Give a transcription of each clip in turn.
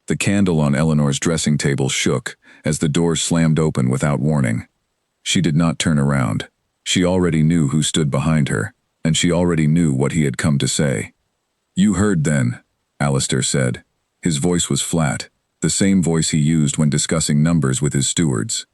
The candle on Eleanor's dressing table shook as the door slammed open without warning. She did not turn around. She already knew who stood behind her, and she already knew what he had come to say. "You heard then," Alistair said. His voice was flat, the same voice he used when discussing numbers with his stewards.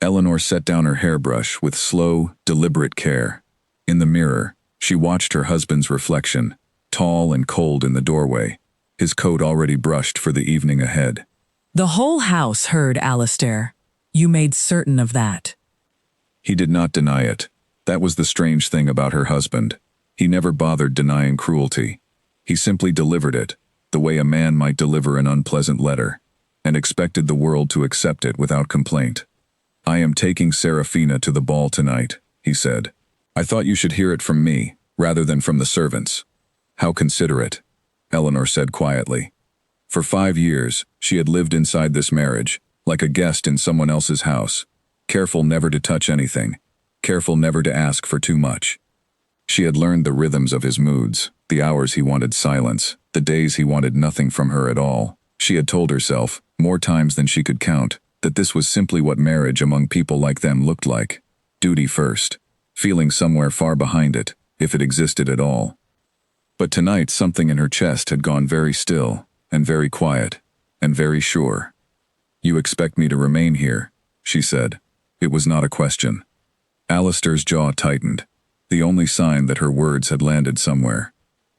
Eleanor set down her hairbrush with slow, deliberate care. In the mirror, she watched her husband's reflection, tall and cold in the doorway, his coat already brushed for the evening ahead. "The whole house heard, Alistair. You made certain of that." He did not deny it. That was the strange thing about her husband. He never bothered denying cruelty. He simply delivered it, the way a man might deliver an unpleasant letter, and expected the world to accept it without complaint. "I am taking Serafina to the ball tonight," he said. "I thought you should hear it from me, rather than from the servants." "How considerate," Eleanor said quietly. For 5 years, she had lived inside this marriage, like a guest in someone else's house, careful never to touch anything, careful never to ask for too much. She had learned the rhythms of his moods, the hours he wanted silence, the days he wanted nothing from her at all. She had told herself, more times than she could count, that this was simply what marriage among people like them looked like. Duty first, feeling somewhere far behind it, if it existed at all. But tonight something in her chest had gone very still, and very quiet, and very sure. "You expect me to remain here," she said. It was not a question. Alistair's jaw tightened, the only sign that her words had landed somewhere.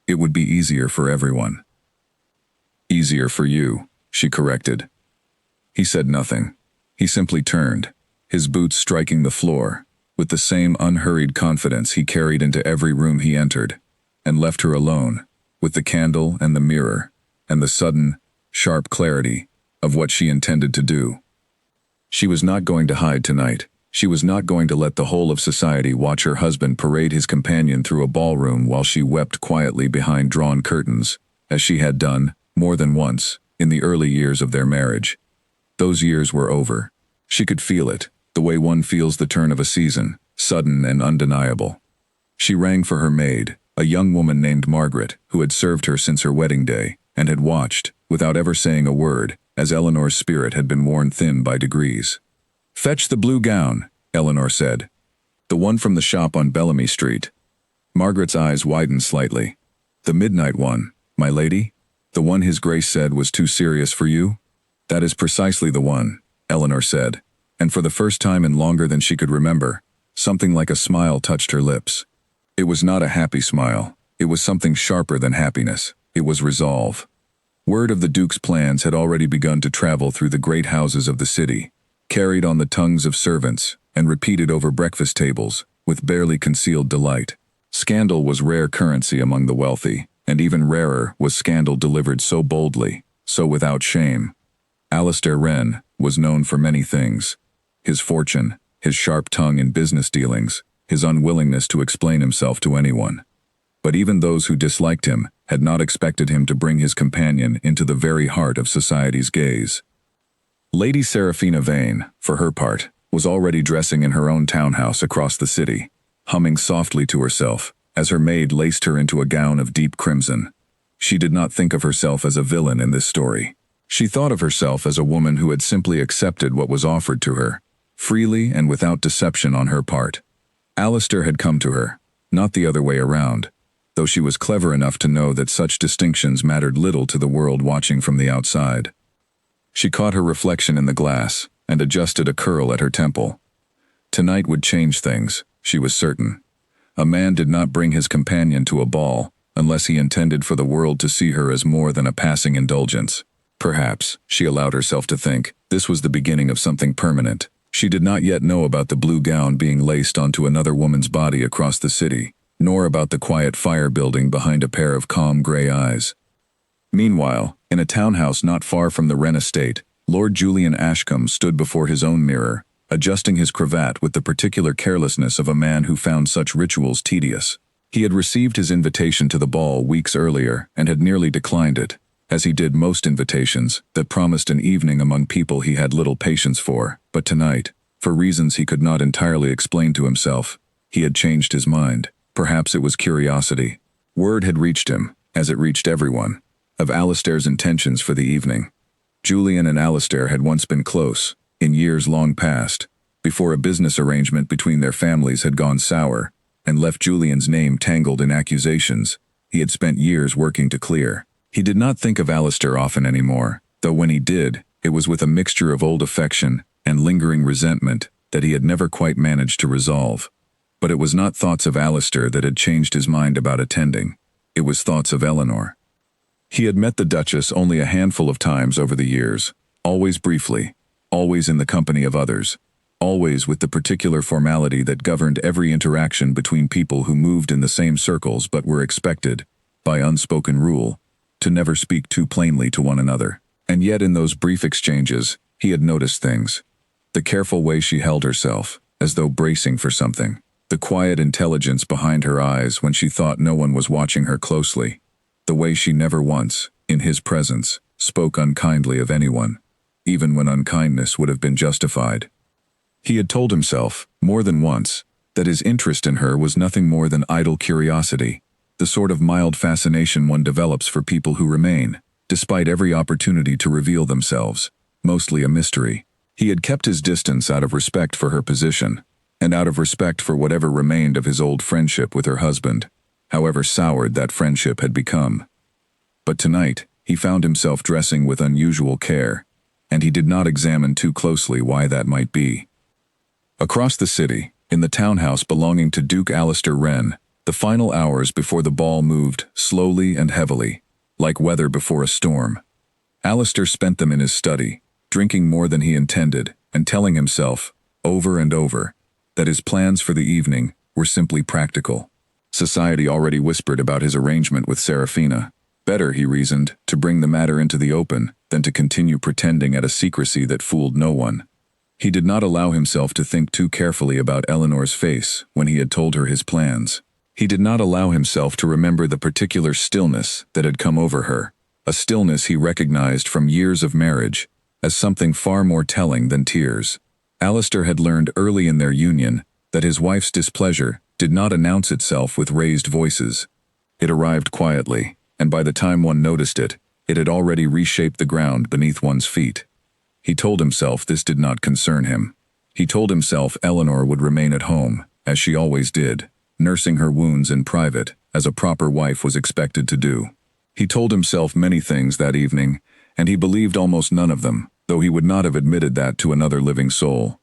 "It would be easier for everyone." "Easier for you," she corrected. He said nothing. He simply turned, his boots striking the floor, with the same unhurried confidence he carried into every room he entered, and left her alone, with the candle and the mirror, and the sudden, sharp clarity of what she intended to do. She was not going to hide tonight. She was not going to let the whole of society watch her husband parade his companion through a ballroom while she wept quietly behind drawn curtains, as she had done, more than once, in the early years of their marriage. Those years were over. She could feel it, the way one feels the turn of a season, sudden and undeniable. She rang for her maid, a young woman named Margaret, who had served her since her wedding day, and had watched, without ever saying a word, as Eleanor's spirit had been worn thin by degrees. "Fetch the blue gown," Eleanor said. "The one from the shop on Bellamy Street." Margaret's eyes widened slightly. "The midnight one, my lady? The one His Grace said was too serious for you?" "That is precisely the one," Eleanor said, and for the first time in longer than she could remember, something like a smile touched her lips. It was not a happy smile. It was something sharper than happiness. It was resolve. Word of the Duke's plans had already begun to travel through the great houses of the city, carried on the tongues of servants, and repeated over breakfast tables, with barely concealed delight. Scandal was rare currency among the wealthy, and even rarer was scandal delivered so boldly, so without shame. Alistair Wren was known for many things. His fortune, his sharp tongue in business dealings, his unwillingness to explain himself to anyone. But even those who disliked him had not expected him to bring his companion into the very heart of society's gaze. Lady Serafina Vane, for her part, was already dressing in her own townhouse across the city, humming softly to herself as her maid laced her into a gown of deep crimson. She did not think of herself as a villain in this story. She thought of herself as a woman who had simply accepted what was offered to her, freely and without deception on her part. Alistair had come to her, not the other way around, though she was clever enough to know that such distinctions mattered little to the world watching from the outside. She caught her reflection in the glass and adjusted a curl at her temple. Tonight would change things, she was certain. A man did not bring his companion to a ball unless he intended for the world to see her as more than a passing indulgence. Perhaps, she allowed herself to think, this was the beginning of something permanent. She did not yet know about the blue gown being laced onto another woman's body across the city, nor about the quiet fire building behind a pair of calm gray eyes. Meanwhile, in a townhouse not far from the Wren estate, Lord Julian Ashcombe stood before his own mirror, adjusting his cravat with the particular carelessness of a man who found such rituals tedious. He had received his invitation to the ball weeks earlier and had nearly declined it, as he did most invitations that promised an evening among people he had little patience for, but tonight, for reasons he could not entirely explain to himself, he had changed his mind. Perhaps it was curiosity. Word had reached him, as it reached everyone, of Alistair's intentions for the evening, Julian and Alistair had once been close, in years long past, before a business arrangement between their families had gone sour and left Julian's name tangled in accusations he had spent years working to clear. He did not think of Alistair often anymore, though when he did, it was with a mixture of old affection and lingering resentment that he had never quite managed to resolve. But it was not thoughts of Alistair that had changed his mind about attending. It was thoughts of Eleanor. He had met the Duchess only a handful of times over the years, always briefly, always in the company of others, always with the particular formality that governed every interaction between people who moved in the same circles but were expected, by unspoken rule, to never speak too plainly to one another. And yet in those brief exchanges, he had noticed things. The careful way she held herself, as though bracing for something. The quiet intelligence behind her eyes when she thought no one was watching her closely. The way she never once, in his presence, spoke unkindly of anyone, even when unkindness would have been justified. He had told himself, more than once, that his interest in her was nothing more than idle curiosity, the sort of mild fascination one develops for people who remain, despite every opportunity to reveal themselves, mostly a mystery. He had kept his distance out of respect for her position, and out of respect for whatever remained of his old friendship with her husband, however soured that friendship had become. But tonight, he found himself dressing with unusual care, and he did not examine too closely why that might be. Across the city, in the townhouse belonging to Duke Alistair Wren, the final hours before the ball moved slowly and heavily, like weather before a storm. Alistair spent them in his study, drinking more than he intended, and telling himself, over and over, that his plans for the evening were simply practical. Society already whispered about his arrangement with Seraphina. Better, he reasoned, to bring the matter into the open than to continue pretending at a secrecy that fooled no one. He did not allow himself to think too carefully about Eleanor's face when he had told her his plans. He did not allow himself to remember the particular stillness that had come over her, a stillness he recognized from years of marriage as something far more telling than tears. Alistair had learned early in their union that his wife's displeasure did not announce itself with raised voices. It arrived quietly, and by the time one noticed it, it had already reshaped the ground beneath one's feet. He told himself this did not concern him. He told himself Eleanor would remain at home, as she always did, nursing her wounds in private, as a proper wife was expected to do. He told himself many things that evening, and he believed almost none of them, though he would not have admitted that to another living soul.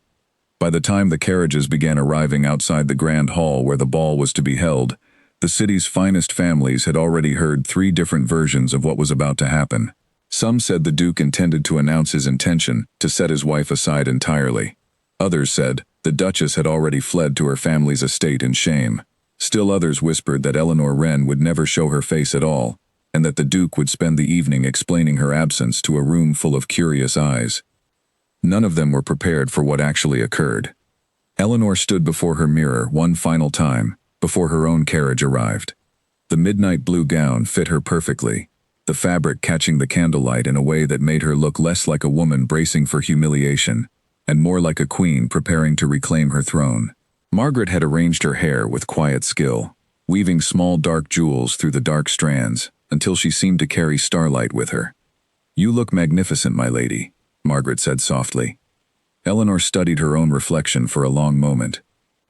By the time the carriages began arriving outside the grand hall where the ball was to be held, the city's finest families had already heard 3 different versions of what was about to happen. Some said the Duke intended to announce his intention to set his wife aside entirely. Others said the Duchess had already fled to her family's estate in shame. Still others whispered that Eleanor Wren would never show her face at all, and that the Duke would spend the evening explaining her absence to a room full of curious eyes. None of them were prepared for what actually occurred. Eleanor stood before her mirror one final time, before her own carriage arrived. The midnight blue gown fit her perfectly, the fabric catching the candlelight in a way that made her look less like a woman bracing for humiliation, and more like a queen preparing to reclaim her throne. Margaret had arranged her hair with quiet skill, weaving small dark jewels through the dark strands, until she seemed to carry starlight with her. "You look magnificent, my lady," Margaret said softly. Eleanor studied her own reflection for a long moment.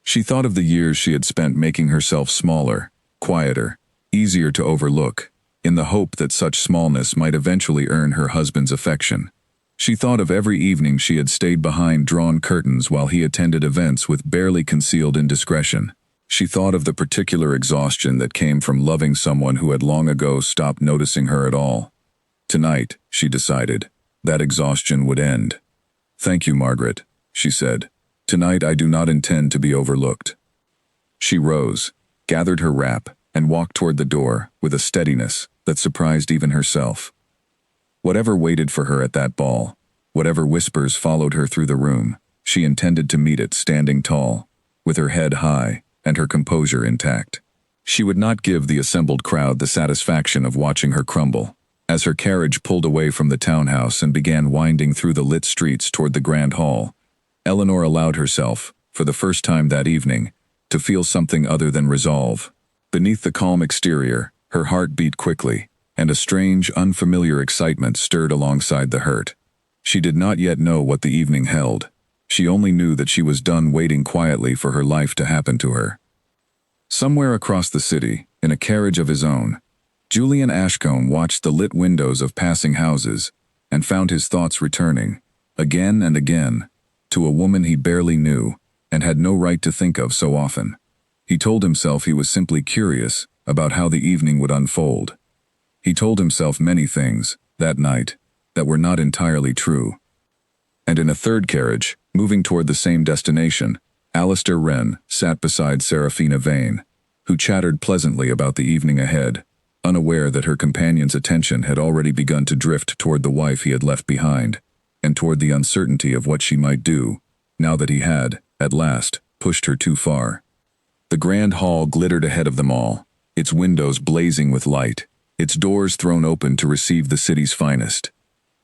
She thought of the years she had spent making herself smaller, quieter, easier to overlook, in the hope that such smallness might eventually earn her husband's affection. She thought of every evening she had stayed behind drawn curtains while he attended events with barely concealed indiscretion. She thought of the particular exhaustion that came from loving someone who had long ago stopped noticing her at all. Tonight, she decided, that exhaustion would end. "Thank you, Margaret," she said. "Tonight I do not intend to be overlooked." She rose, gathered her wrap, and walked toward the door with a steadiness that surprised even herself. Whatever waited for her at that ball, whatever whispers followed her through the room, she intended to meet it standing tall, with her head high and her composure intact. She would not give the assembled crowd the satisfaction of watching her crumble. As her carriage pulled away from the townhouse and began winding through the lit streets toward the grand hall, Eleanor allowed herself, for the first time that evening, to feel something other than resolve. Beneath the calm exterior, her heart beat quickly, and a strange, unfamiliar excitement stirred alongside the hurt. She did not yet know what the evening held. She only knew that she was done waiting quietly for her life to happen to her. Somewhere across the city, in a carriage of his own, Julian Ashcombe watched the lit windows of passing houses and found his thoughts returning, again and again, to a woman he barely knew and had no right to think of so often. He told himself he was simply curious about how the evening would unfold. He told himself many things, that night, that were not entirely true. And in a third carriage, moving toward the same destination, Alistair Wren sat beside Seraphina Vane, who chattered pleasantly about the evening ahead, unaware that her companion's attention had already begun to drift toward the wife he had left behind, and toward the uncertainty of what she might do, now that he had, at last, pushed her too far. The grand hall glittered ahead of them all, its windows blazing with light, its doors thrown open to receive the city's finest.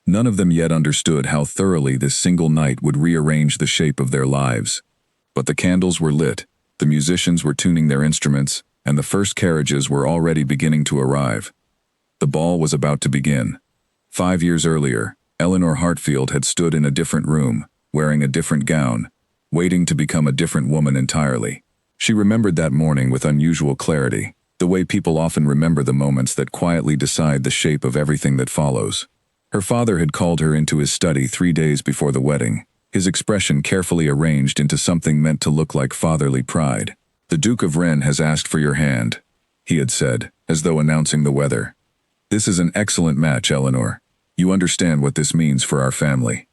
None of them yet understood how thoroughly this single night would rearrange the shape of their lives. But the candles were lit, the musicians were tuning their instruments, and the first carriages were already beginning to arrive. The ball was about to begin. 5 years earlier, Eleanor Hartfield had stood in a different room, wearing a different gown, waiting to become a different woman entirely. She remembered that morning with unusual clarity, the way people often remember the moments that quietly decide the shape of everything that follows. Her father had called her into his study 3 days before the wedding, his expression carefully arranged into something meant to look like fatherly pride. "The Duke of Wren has asked for your hand," he had said, as though announcing the weather. "This is an excellent match, Eleanor. You understand what this means for our family."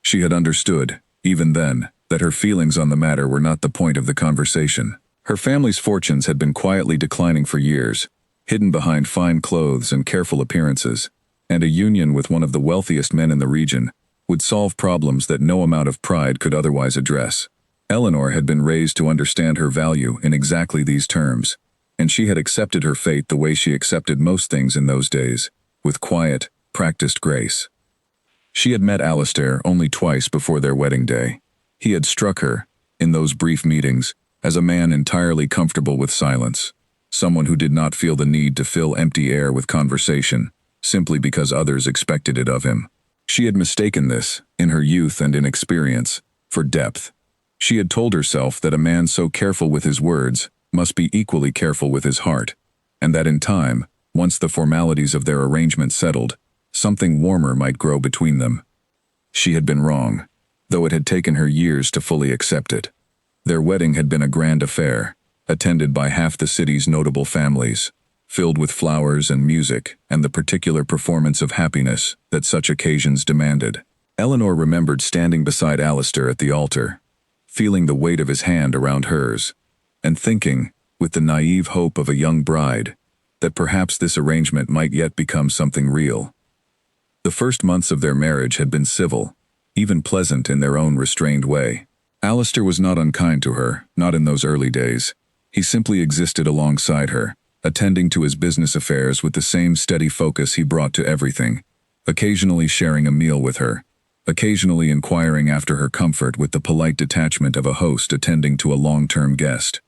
She had understood, even then, that her feelings on the matter were not the point of the conversation. Her family's fortunes had been quietly declining for years, hidden behind fine clothes and careful appearances, and a union with one of the wealthiest men in the region would solve problems that no amount of pride could otherwise address. Eleanor had been raised to understand her value in exactly these terms, and she had accepted her fate the way she accepted most things in those days, with quiet, practiced grace. She had met Alistair only twice before their wedding day. He had struck her, in those brief meetings, as a man entirely comfortable with silence, someone who did not feel the need to fill empty air with conversation, simply because others expected it of him. She had mistaken this, in her youth and inexperience, for depth. She had told herself that a man so careful with his words must be equally careful with his heart, and that in time, once the formalities of their arrangement settled, something warmer might grow between them. She had been wrong, though it had taken her years to fully accept it. Their wedding had been a grand affair, attended by half the city's notable families, filled with flowers and music and the particular performance of happiness that such occasions demanded. Eleanor remembered standing beside Alistair at the altar, feeling the weight of his hand around hers, and thinking, with the naive hope of a young bride, that perhaps this arrangement might yet become something real. The first months of their marriage had been civil, even pleasant in their own restrained way. Alistair was not unkind to her, not in those early days. He simply existed alongside her, attending to his business affairs with the same steady focus he brought to everything, occasionally sharing a meal with her, occasionally inquiring after her comfort with the polite detachment of a host attending to a long-term guest.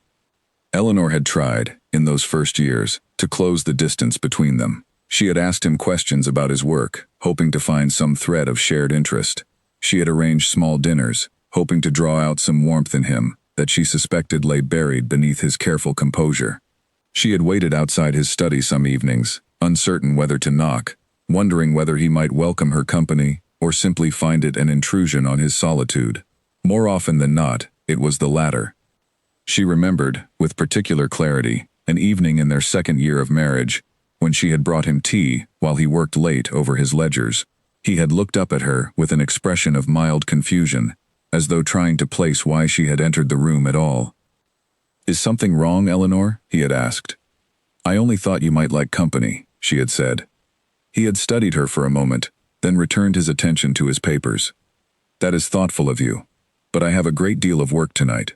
Eleanor had tried, in those first years, to close the distance between them. She had asked him questions about his work, hoping to find some thread of shared interest. She had arranged small dinners, hoping to draw out some warmth in him that she suspected lay buried beneath his careful composure. She had waited outside his study some evenings, uncertain whether to knock, wondering whether he might welcome her company or simply find it an intrusion on his solitude. More often than not, it was the latter. She remembered, with particular clarity, an evening in their second year of marriage, when she had brought him tea while he worked late over his ledgers. He had looked up at her with an expression of mild confusion, as though trying to place why she had entered the room at all. "Is something wrong, Eleanor?" he had asked. "I only thought you might like company," she had said. He had studied her for a moment, then returned his attention to his papers. "That is thoughtful of you, but I have a great deal of work tonight."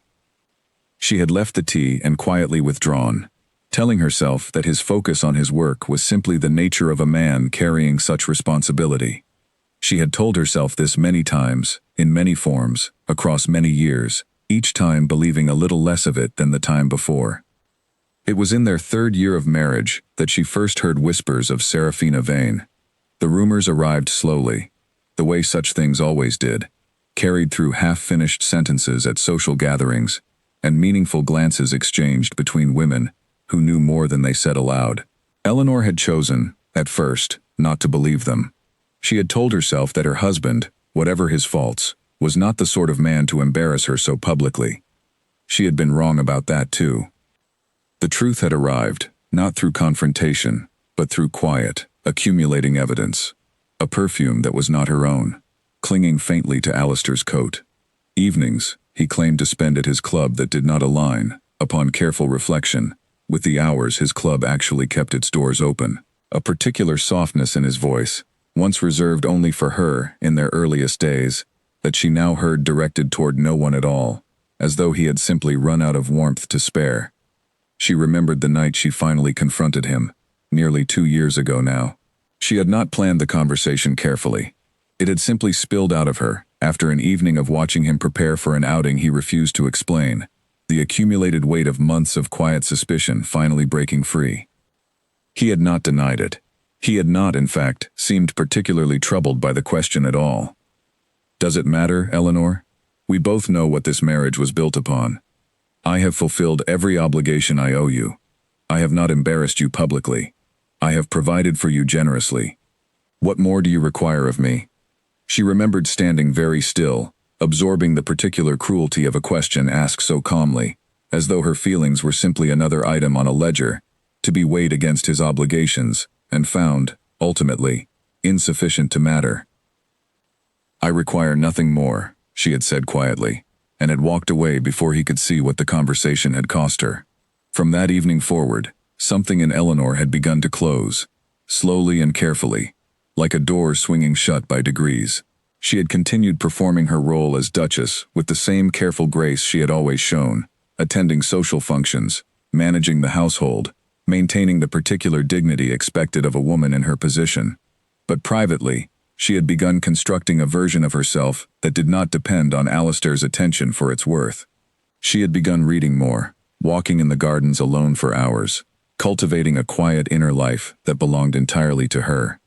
She had left the tea and quietly withdrawn, telling herself that his focus on his work was simply the nature of a man carrying such responsibility. She had told herself this many times, in many forms, across many years, each time believing a little less of it than the time before. It was in their 3rd year of marriage that she first heard whispers of Serafina Vane. The rumors arrived slowly, the way such things always did, carried through half-finished sentences at social gatherings, and meaningful glances exchanged between women who knew more than they said aloud. Eleanor had chosen, at first, not to believe them. She had told herself that her husband, whatever his faults, was not the sort of man to embarrass her so publicly. She had been wrong about that too. The truth had arrived, not through confrontation, but through quiet, accumulating evidence. A perfume that was not her own, clinging faintly to Alistair's coat. Evenings, he claimed to spend at his club that did not align, upon careful reflection, with the hours his club actually kept its doors open. A particular softness in his voice, once reserved only for her in their earliest days, that she now heard directed toward no one at all, as though he had simply run out of warmth to spare. She remembered the night she finally confronted him, nearly 2 years ago now. She had not planned the conversation carefully. It had simply spilled out of her, after an evening of watching him prepare for an outing he refused to explain, the accumulated weight of months of quiet suspicion finally breaking free. He had not denied it. He had not, in fact, seemed particularly troubled by the question at all. Does it matter, Eleanor? We both know what this marriage was built upon. I have fulfilled every obligation I owe you. I have not embarrassed you publicly. I have provided for you generously. What more do you require of me? She remembered standing very still, absorbing the particular cruelty of a question asked so calmly, as though her feelings were simply another item on a ledger, to be weighed against his obligations, and found, ultimately, insufficient to matter. I require nothing more, she had said quietly, and had walked away before he could see what the conversation had cost her. From that evening forward, something in Eleanor had begun to close, slowly and carefully, like a door swinging shut by degrees. She had continued performing her role as Duchess with the same careful grace she had always shown, attending social functions, managing the household, maintaining the particular dignity expected of a woman in her position. But privately, she had begun constructing a version of herself that did not depend on Alistair's attention for its worth. She had begun reading more, walking in the gardens alone for hours, cultivating a quiet inner life that belonged entirely to her.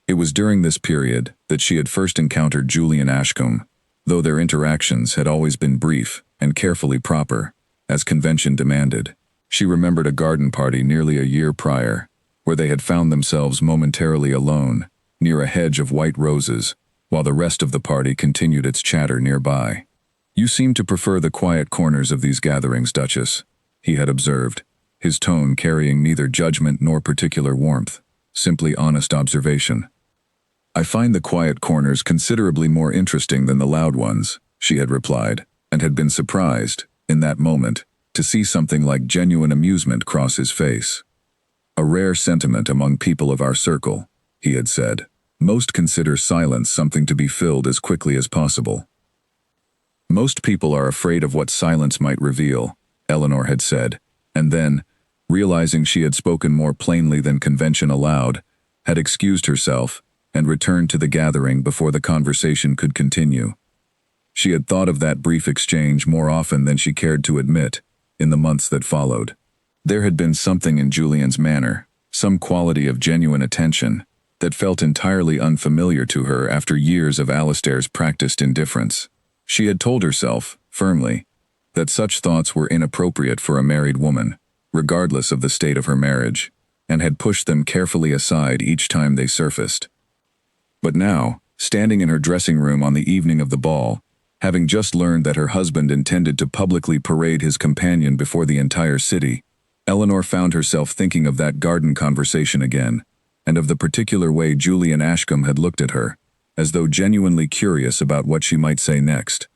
It was during this period that she had first encountered Julian Ashcombe, though their interactions had always been brief and carefully proper, as convention demanded. She remembered a garden party nearly a year prior, where they had found themselves momentarily alone, near a hedge of white roses, while the rest of the party continued its chatter nearby. You seem to prefer the quiet corners of these gatherings, Duchess, he had observed, his tone carrying neither judgment nor particular warmth, simply honest observation. I find the quiet corners considerably more interesting than the loud ones, she had replied, and had been surprised, in that moment, to see something like genuine amusement cross his face. A rare sentiment among people of our circle, he had said. Most consider silence something to be filled as quickly as possible. Most people are afraid of what silence might reveal, Eleanor had said, and then, realizing she had spoken more plainly than convention allowed, had excused herself and returned to the gathering before the conversation could continue. She had thought of that brief exchange more often than she cared to admit, in the months that followed. There had been something in Julian's manner, some quality of genuine attention, that felt entirely unfamiliar to her after years of Alistair's practiced indifference. She had told herself, firmly, that such thoughts were inappropriate for a married woman, regardless of the state of her marriage, and had pushed them carefully aside each time they surfaced. But now, standing in her dressing room on the evening of the ball, having just learned that her husband intended to publicly parade his companion before the entire city, Eleanor found herself thinking of that garden conversation again, and of the particular way Julian Ashcombe had looked at her, as though genuinely curious about what she might say next.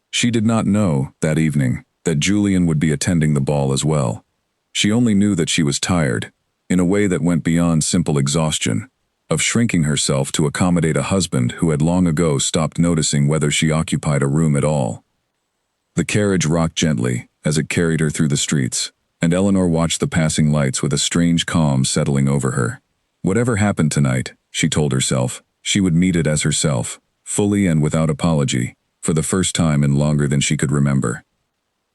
She did not know, that evening, that Julian would be attending the ball as well. She only knew that she was tired, in a way that went beyond simple exhaustion, of shrinking herself to accommodate a husband who had long ago stopped noticing whether she occupied a room at all. The carriage rocked gently as it carried her through the streets, and Eleanor watched the passing lights with a strange calm settling over her. Whatever happened tonight, she told herself, she would meet it as herself, fully and without apology, for the first time in longer than she could remember.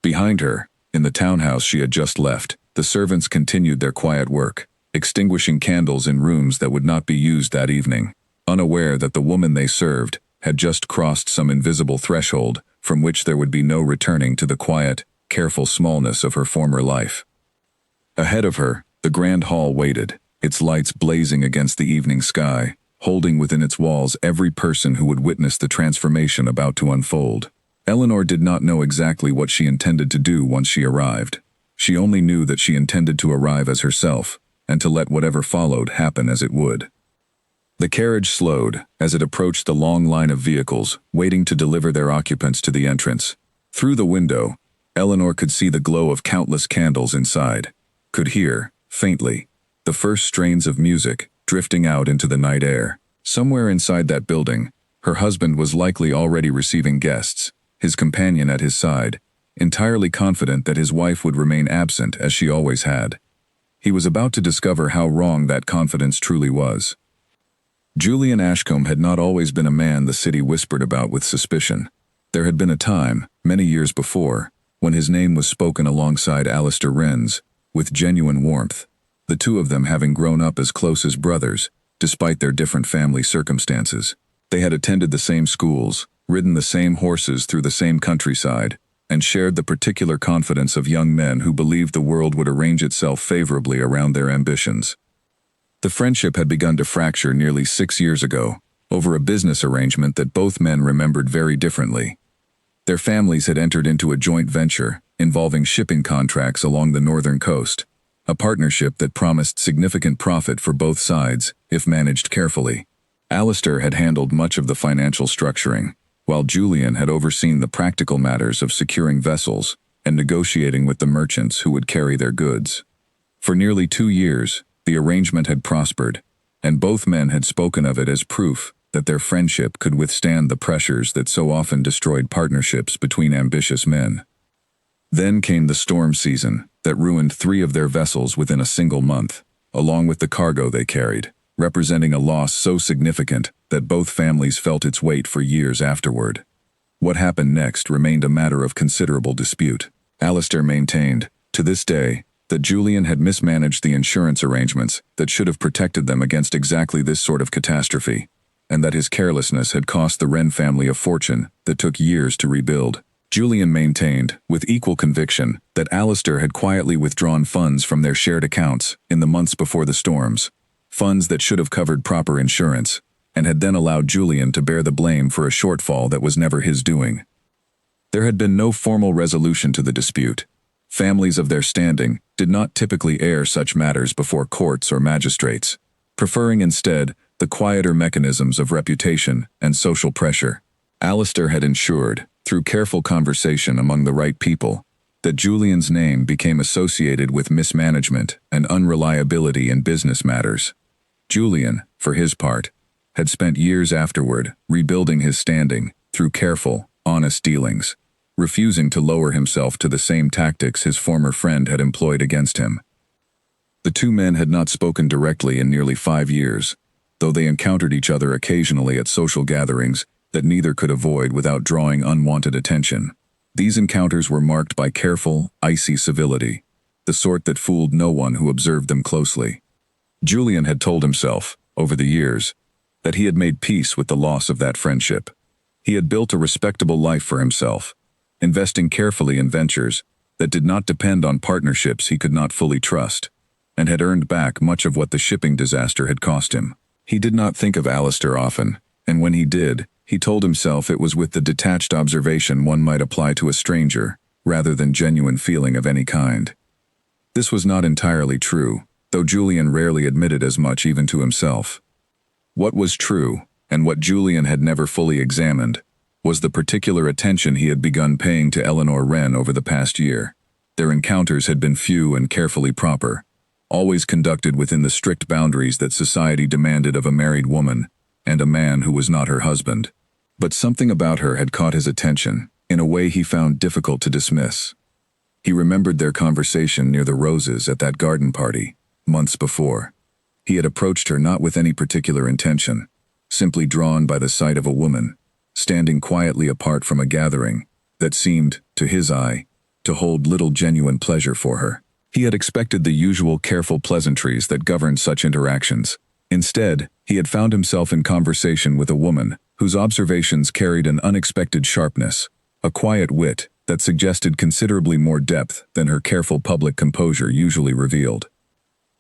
Behind her, in the townhouse she had just left, the servants continued their quiet work, extinguishing candles in rooms that would not be used that evening, unaware that the woman they served had just crossed some invisible threshold from which there would be no returning to the quiet, careful smallness of her former life. Ahead of her, the grand hall waited, its lights blazing against the evening sky, holding within its walls every person who would witness the transformation about to unfold. Eleanor did not know exactly what she intended to do once she arrived. She only knew that she intended to arrive as herself, and to let whatever followed happen as it would. The carriage slowed as it approached the long line of vehicles waiting to deliver their occupants to the entrance. Through the window, Eleanor could see the glow of countless candles inside, could hear, faintly, the first strains of music drifting out into the night air. Somewhere inside that building, her husband was likely already receiving guests, his companion at his side, entirely confident that his wife would remain absent as she always had. He was about to discover how wrong that confidence truly was. Julian Ashcombe had not always been a man the city whispered about with suspicion. There had been a time, many years before, when his name was spoken alongside Alistair Wren's, with genuine warmth, the two of them having grown up as close as brothers, despite their different family circumstances. They had attended the same schools, ridden the same horses through the same countryside, and shared the particular confidence of young men who believed the world would arrange itself favorably around their ambitions. The friendship had begun to fracture nearly 6 years ago, over a business arrangement that both men remembered very differently. Their families had entered into a joint venture involving shipping contracts along the northern coast, a partnership that promised significant profit for both sides if managed carefully. Alistair had handled much of the financial structuring, while Julian had overseen the practical matters of securing vessels and negotiating with the merchants who would carry their goods. For nearly 2 years, the arrangement had prospered, and both men had spoken of it as proof that their friendship could withstand the pressures that so often destroyed partnerships between ambitious men. Then came the storm season that ruined 3 of their vessels within a single month, along with the cargo they carried, representing a loss so significant that both families felt its weight for years afterward. What happened next remained a matter of considerable dispute. Alistair maintained, to this day, that Julian had mismanaged the insurance arrangements that should have protected them against exactly this sort of catastrophe, and that his carelessness had cost the Wren family a fortune that took years to rebuild. Julian maintained, with equal conviction, that Alistair had quietly withdrawn funds from their shared accounts in the months before the storms, funds that should have covered proper insurance, and had then allowed Julian to bear the blame for a shortfall that was never his doing. There had been no formal resolution to the dispute. Families of their standing did not typically air such matters before courts or magistrates, preferring instead the quieter mechanisms of reputation and social pressure. Alistair had ensured, through careful conversation among the right people, that Julian's name became associated with mismanagement and unreliability in business matters. Julian, for his part, had spent years afterward rebuilding his standing through careful, honest dealings, refusing to lower himself to the same tactics his former friend had employed against him. The two men had not spoken directly in nearly 5 years, though they encountered each other occasionally at social gatherings that neither could avoid without drawing unwanted attention. These encounters were marked by careful, icy civility, the sort that fooled no one who observed them closely. Julian had told himself, over the years, that he had made peace with the loss of that friendship. He had built a respectable life for himself, investing carefully in ventures that did not depend on partnerships he could not fully trust, and had earned back much of what the shipping disaster had cost him. He did not think of Alistair often, and when he did, he told himself it was with the detached observation one might apply to a stranger, rather than genuine feeling of any kind. This was not entirely true, though Julian rarely admitted as much even to himself. What was true, and what Julian had never fully examined, was the particular attention he had begun paying to Eleanor Wren over the past year. Their encounters had been few and carefully proper, always conducted within the strict boundaries that society demanded of a married woman and a man who was not her husband. But something about her had caught his attention in a way he found difficult to dismiss. He remembered their conversation near the roses at that garden party, months before. He had approached her not with any particular intention, simply drawn by the sight of a woman, standing quietly apart from a gathering that seemed, to his eye, to hold little genuine pleasure for her. He had expected the usual careful pleasantries that govern such interactions. Instead, he had found himself in conversation with a woman whose observations carried an unexpected sharpness, a quiet wit that suggested considerably more depth than her careful public composure usually revealed.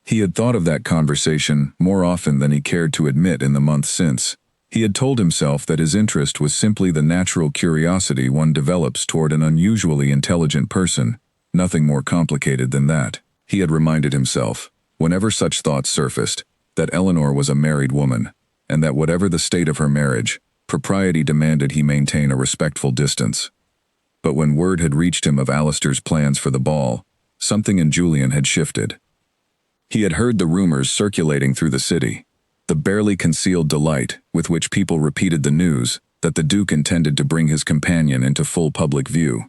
He had thought of that conversation more often than he cared to admit in the months since. He had told himself that his interest was simply the natural curiosity one develops toward an unusually intelligent person, nothing more complicated than that. He had reminded himself, whenever such thoughts surfaced, that Eleanor was a married woman, and that whatever the state of her marriage, propriety demanded he maintain a respectful distance. But when word had reached him of Alistair's plans for the ball, something in Julian had shifted. He had heard the rumors circulating through the city, the barely concealed delight with which people repeated the news that the Duke intended to bring his companion into full public view.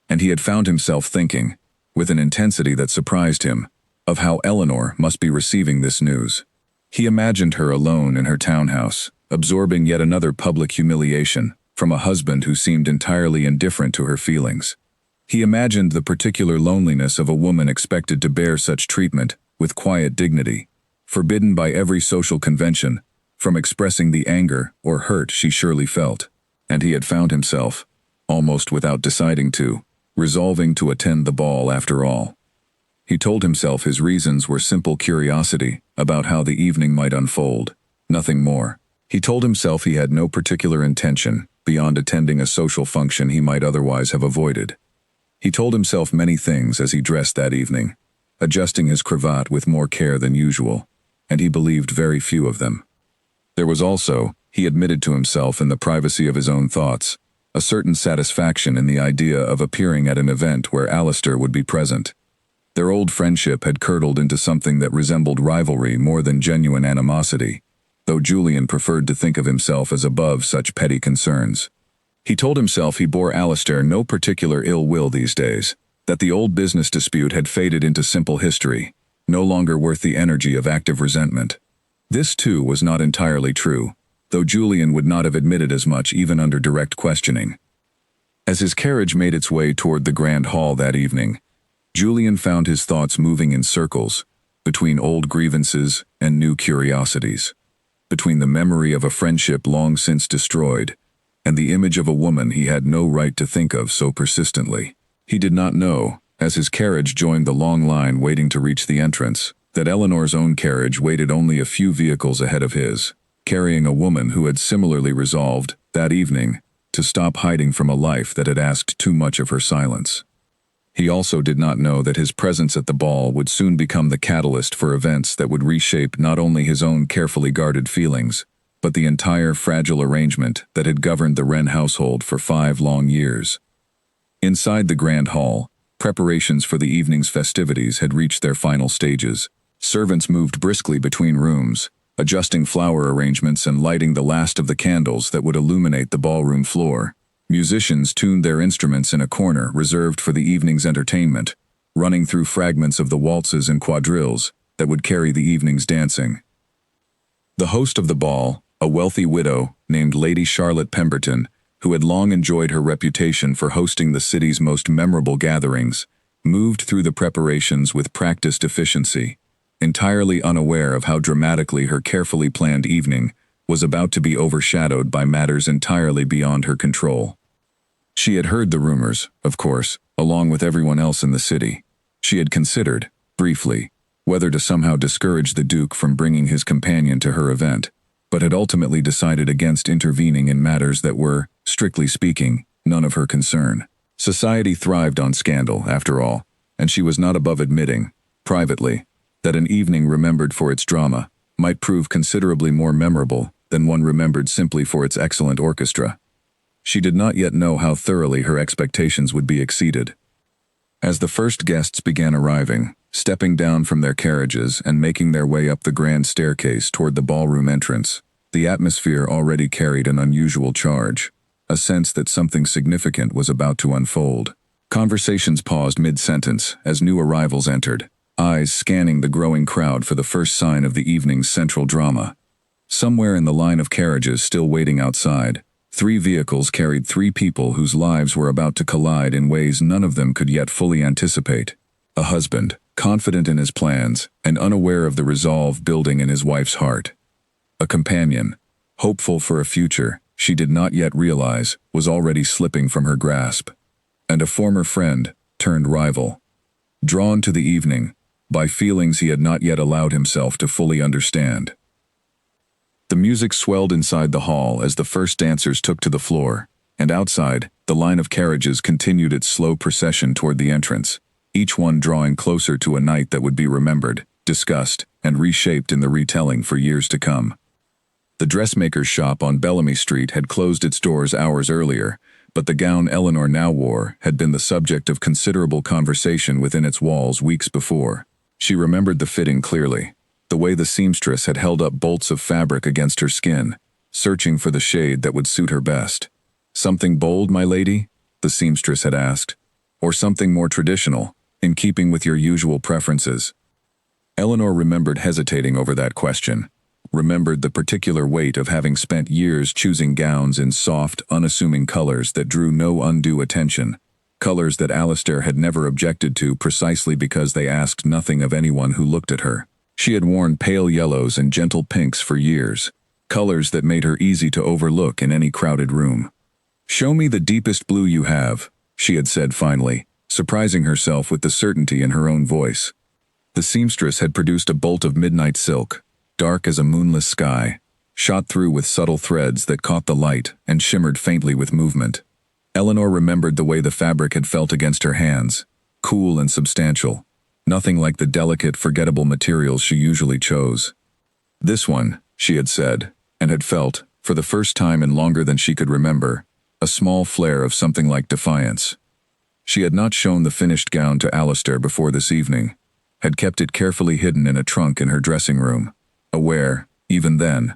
And he had found himself thinking, with an intensity that surprised him, of how Eleanor must be receiving this news. He imagined her alone in her townhouse, absorbing yet another public humiliation from a husband who seemed entirely indifferent to her feelings. He imagined the particular loneliness of a woman expected to bear such treatment with quiet dignity, forbidden by every social convention from expressing the anger or hurt she surely felt. And he had found himself, almost without deciding to, resolving to attend the ball after all. He told himself his reasons were simple curiosity about how the evening might unfold, nothing more. He told himself he had no particular intention beyond attending a social function he might otherwise have avoided. He told himself many things as he dressed that evening, adjusting his cravat with more care than usual, and he believed very few of them. There was also, he admitted to himself in the privacy of his own thoughts, a certain satisfaction in the idea of appearing at an event where Alistair would be present. Their old friendship had curdled into something that resembled rivalry more than genuine animosity, though Julian preferred to think of himself as above such petty concerns. He told himself he bore Alistair no particular ill will these days, that the old business dispute had faded into simple history, no longer worth the energy of active resentment. This, too, was not entirely true, though Julian would not have admitted as much even under direct questioning. As his carriage made its way toward the grand hall that evening, Julian found his thoughts moving in circles, between old grievances and new curiosities, between the memory of a friendship long since destroyed, and the image of a woman he had no right to think of so persistently. He did not know, as his carriage joined the long line waiting to reach the entrance, that Eleanor's own carriage waited only a few vehicles ahead of his, carrying a woman who had similarly resolved, that evening, to stop hiding from a life that had asked too much of her silence. He also did not know that his presence at the ball would soon become the catalyst for events that would reshape not only his own carefully guarded feelings, but the entire fragile arrangement that had governed the Wren household for 5 long years. Inside the grand hall, preparations for the evening's festivities had reached their final stages. Servants moved briskly between rooms, adjusting flower arrangements and lighting the last of the candles that would illuminate the ballroom floor. Musicians tuned their instruments in a corner reserved for the evening's entertainment, running through fragments of the waltzes and quadrilles that would carry the evening's dancing. The host of the ball, a wealthy widow named Lady Charlotte Pemberton, who had long enjoyed her reputation for hosting the city's most memorable gatherings, moved through the preparations with practiced efficiency, entirely unaware of how dramatically her carefully planned evening was about to be overshadowed by matters entirely beyond her control. She had heard the rumors, of course, along with everyone else in the city. She had considered, briefly, whether to somehow discourage the Duke from bringing his companion to her event, but had ultimately decided against intervening in matters that were, strictly speaking, none of her concern. Society thrived on scandal, after all, and she was not above admitting, privately, that an evening remembered for its drama might prove considerably more memorable than one remembered simply for its excellent orchestra. She did not yet know how thoroughly her expectations would be exceeded. As the first guests began arriving, stepping down from their carriages and making their way up the grand staircase toward the ballroom entrance, the atmosphere already carried an unusual charge, a sense that something significant was about to unfold. Conversations paused mid-sentence as new arrivals entered, eyes scanning the growing crowd for the first sign of the evening's central drama. Somewhere in the line of carriages still waiting outside, 3 vehicles carried 3 people whose lives were about to collide in ways none of them could yet fully anticipate. A husband, confident in his plans and unaware of the resolve building in his wife's heart. A companion, hopeful for a future she did not yet realize was already slipping from her grasp. And a former friend turned rival. Drawn to the evening by feelings he had not yet allowed himself to fully understand. The music swelled inside the hall as the first dancers took to the floor, and outside, the line of carriages continued its slow procession toward the entrance, each one drawing closer to a night that would be remembered, discussed, and reshaped in the retelling for years to come. The dressmaker's shop on Bellamy Street had closed its doors hours earlier, but the gown Eleanor now wore had been the subject of considerable conversation within its walls weeks before. She remembered the fitting clearly, the way the seamstress had held up bolts of fabric against her skin, searching for the shade that would suit her best. "Something bold, my lady?" the seamstress had asked. "Or something more traditional, in keeping with your usual preferences?" Eleanor remembered hesitating over that question, remembered the particular weight of having spent years choosing gowns in soft, unassuming colors that drew no undue attention, colors that Alistair had never objected to precisely because they asked nothing of anyone who looked at her. She had worn pale yellows and gentle pinks for years, colors that made her easy to overlook in any crowded room. "Show me the deepest blue you have," she had said finally, surprising herself with the certainty in her own voice. The seamstress had produced a bolt of midnight silk, dark as a moonless sky, shot through with subtle threads that caught the light and shimmered faintly with movement. Eleanor remembered the way the fabric had felt against her hands, cool and substantial, nothing like the delicate, forgettable materials she usually chose. "This one," she had said, and had felt, for the first time in longer than she could remember, a small flare of something like defiance. She had not shown the finished gown to Alistair before this evening, had kept it carefully hidden in a trunk in her dressing room, aware, even then,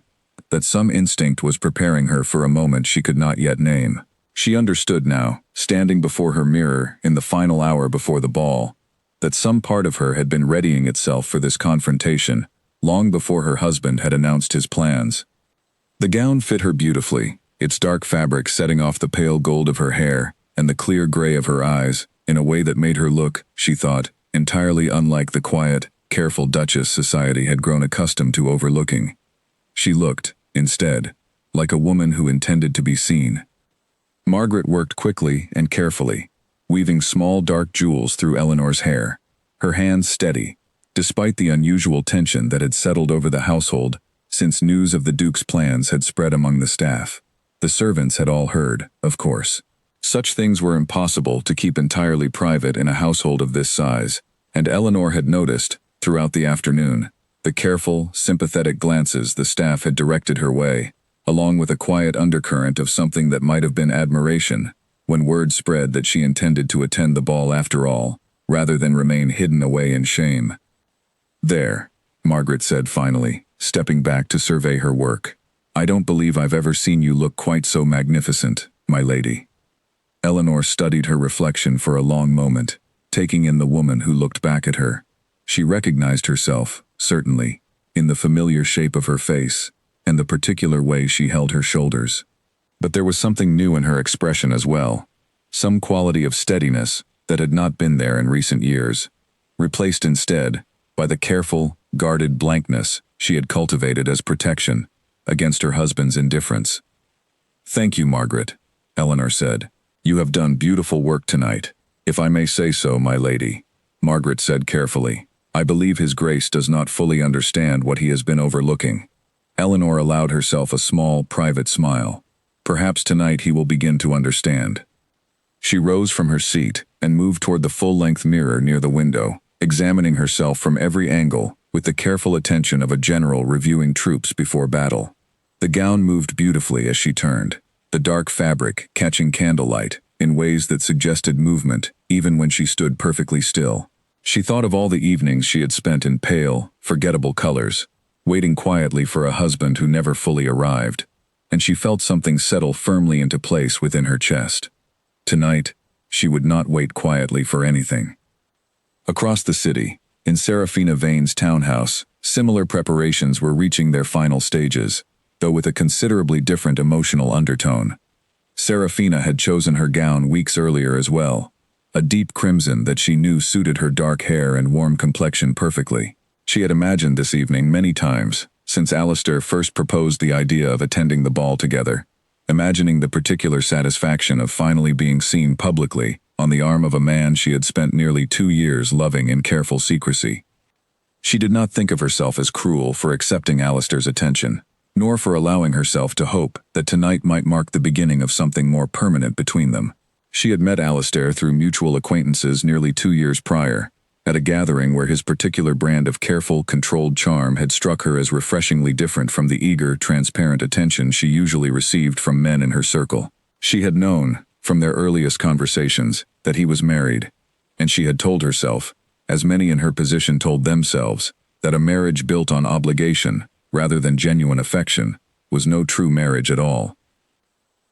that some instinct was preparing her for a moment she could not yet name. She understood now, standing before her mirror in the final hour before the ball, that some part of her had been readying itself for this confrontation long before her husband had announced his plans. The gown fit her beautifully, its dark fabric setting off the pale gold of her hair and the clear gray of her eyes in a way that made her look, she thought, entirely unlike the quiet, careful Duchess society had grown accustomed to overlooking. She looked, instead, like a woman who intended to be seen. Margaret worked quickly and carefully, weaving small dark jewels through Eleanor's hair, her hands steady, despite the unusual tension that had settled over the household since news of the Duke's plans had spread among the staff. The servants had all heard, of course. Such things were impossible to keep entirely private in a household of this size, and Eleanor had noticed, throughout the afternoon, the careful, sympathetic glances the staff had directed her way, along with a quiet undercurrent of something that might have been admiration, when word spread that she intended to attend the ball after all, rather than remain hidden away in shame. "There," Margaret said finally, stepping back to survey her work. "I don't believe I've ever seen you look quite so magnificent, my lady." Eleanor studied her reflection for a long moment, taking in the woman who looked back at her. She recognized herself, certainly, in the familiar shape of her face, and the particular way she held her shoulders. But there was something new in her expression as well, some quality of steadiness that had not been there in recent years, replaced instead by the careful, guarded blankness she had cultivated as protection against her husband's indifference. "Thank you, Margaret," Eleanor said. "You have done beautiful work tonight, if I may say so, my lady," Margaret said carefully. "I believe His Grace does not fully understand what he has been overlooking." Eleanor allowed herself a small, private smile. Perhaps tonight he will begin to understand. She rose from her seat and moved toward the full-length mirror near the window, examining herself from every angle with the careful attention of a general reviewing troops before battle. The gown moved beautifully as she turned, the dark fabric catching candlelight in ways that suggested movement even when she stood perfectly still. She thought of all the evenings she had spent in pale, forgettable colors, waiting quietly for a husband who never fully arrived, and she felt something settle firmly into place within her chest. Tonight, she would not wait quietly for anything. Across the city, in Serafina Vane's townhouse, similar preparations were reaching their final stages, though with a considerably different emotional undertone. Serafina had chosen her gown weeks earlier as well, a deep crimson that she knew suited her dark hair and warm complexion perfectly. She had imagined this evening many times, since Alistair first proposed the idea of attending the ball together, imagining the particular satisfaction of finally being seen publicly on the arm of a man she had spent nearly 2 years loving in careful secrecy. She did not think of herself as cruel for accepting Alistair's attention, nor for allowing herself to hope that tonight might mark the beginning of something more permanent between them. She had met Alistair through mutual acquaintances nearly 2 years prior, at a gathering where his particular brand of careful, controlled charm had struck her as refreshingly different from the eager, transparent attention she usually received from men in her circle. She had known, from their earliest conversations, that he was married, and she had told herself, as many in her position told themselves, that a marriage built on obligation, rather than genuine affection, was no true marriage at all.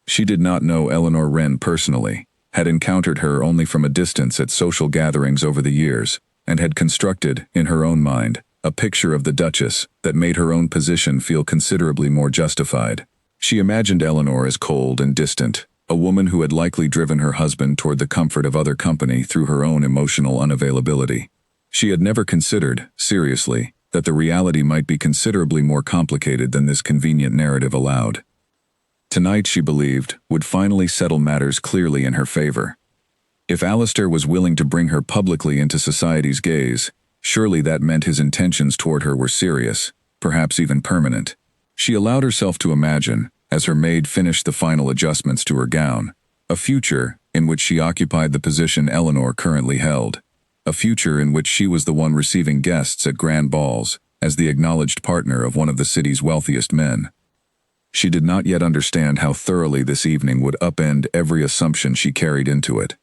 She did not know Eleanor Wren personally, had encountered her only from a distance at social gatherings over the years, and had constructed, in her own mind, a picture of the Duchess that made her own position feel considerably more justified. She imagined Eleanor as cold and distant, a woman who had likely driven her husband toward the comfort of other company through her own emotional unavailability. She had never considered, seriously, that the reality might be considerably more complicated than this convenient narrative allowed. Tonight, she believed, would finally settle matters clearly in her favor. If Alistair was willing to bring her publicly into society's gaze, surely that meant his intentions toward her were serious, perhaps even permanent. She allowed herself to imagine, as her maid finished the final adjustments to her gown, a future in which she occupied the position Eleanor currently held, a future in which she was the one receiving guests at grand balls, as the acknowledged partner of one of the city's wealthiest men. She did not yet understand how thoroughly this evening would upend every assumption she carried into it.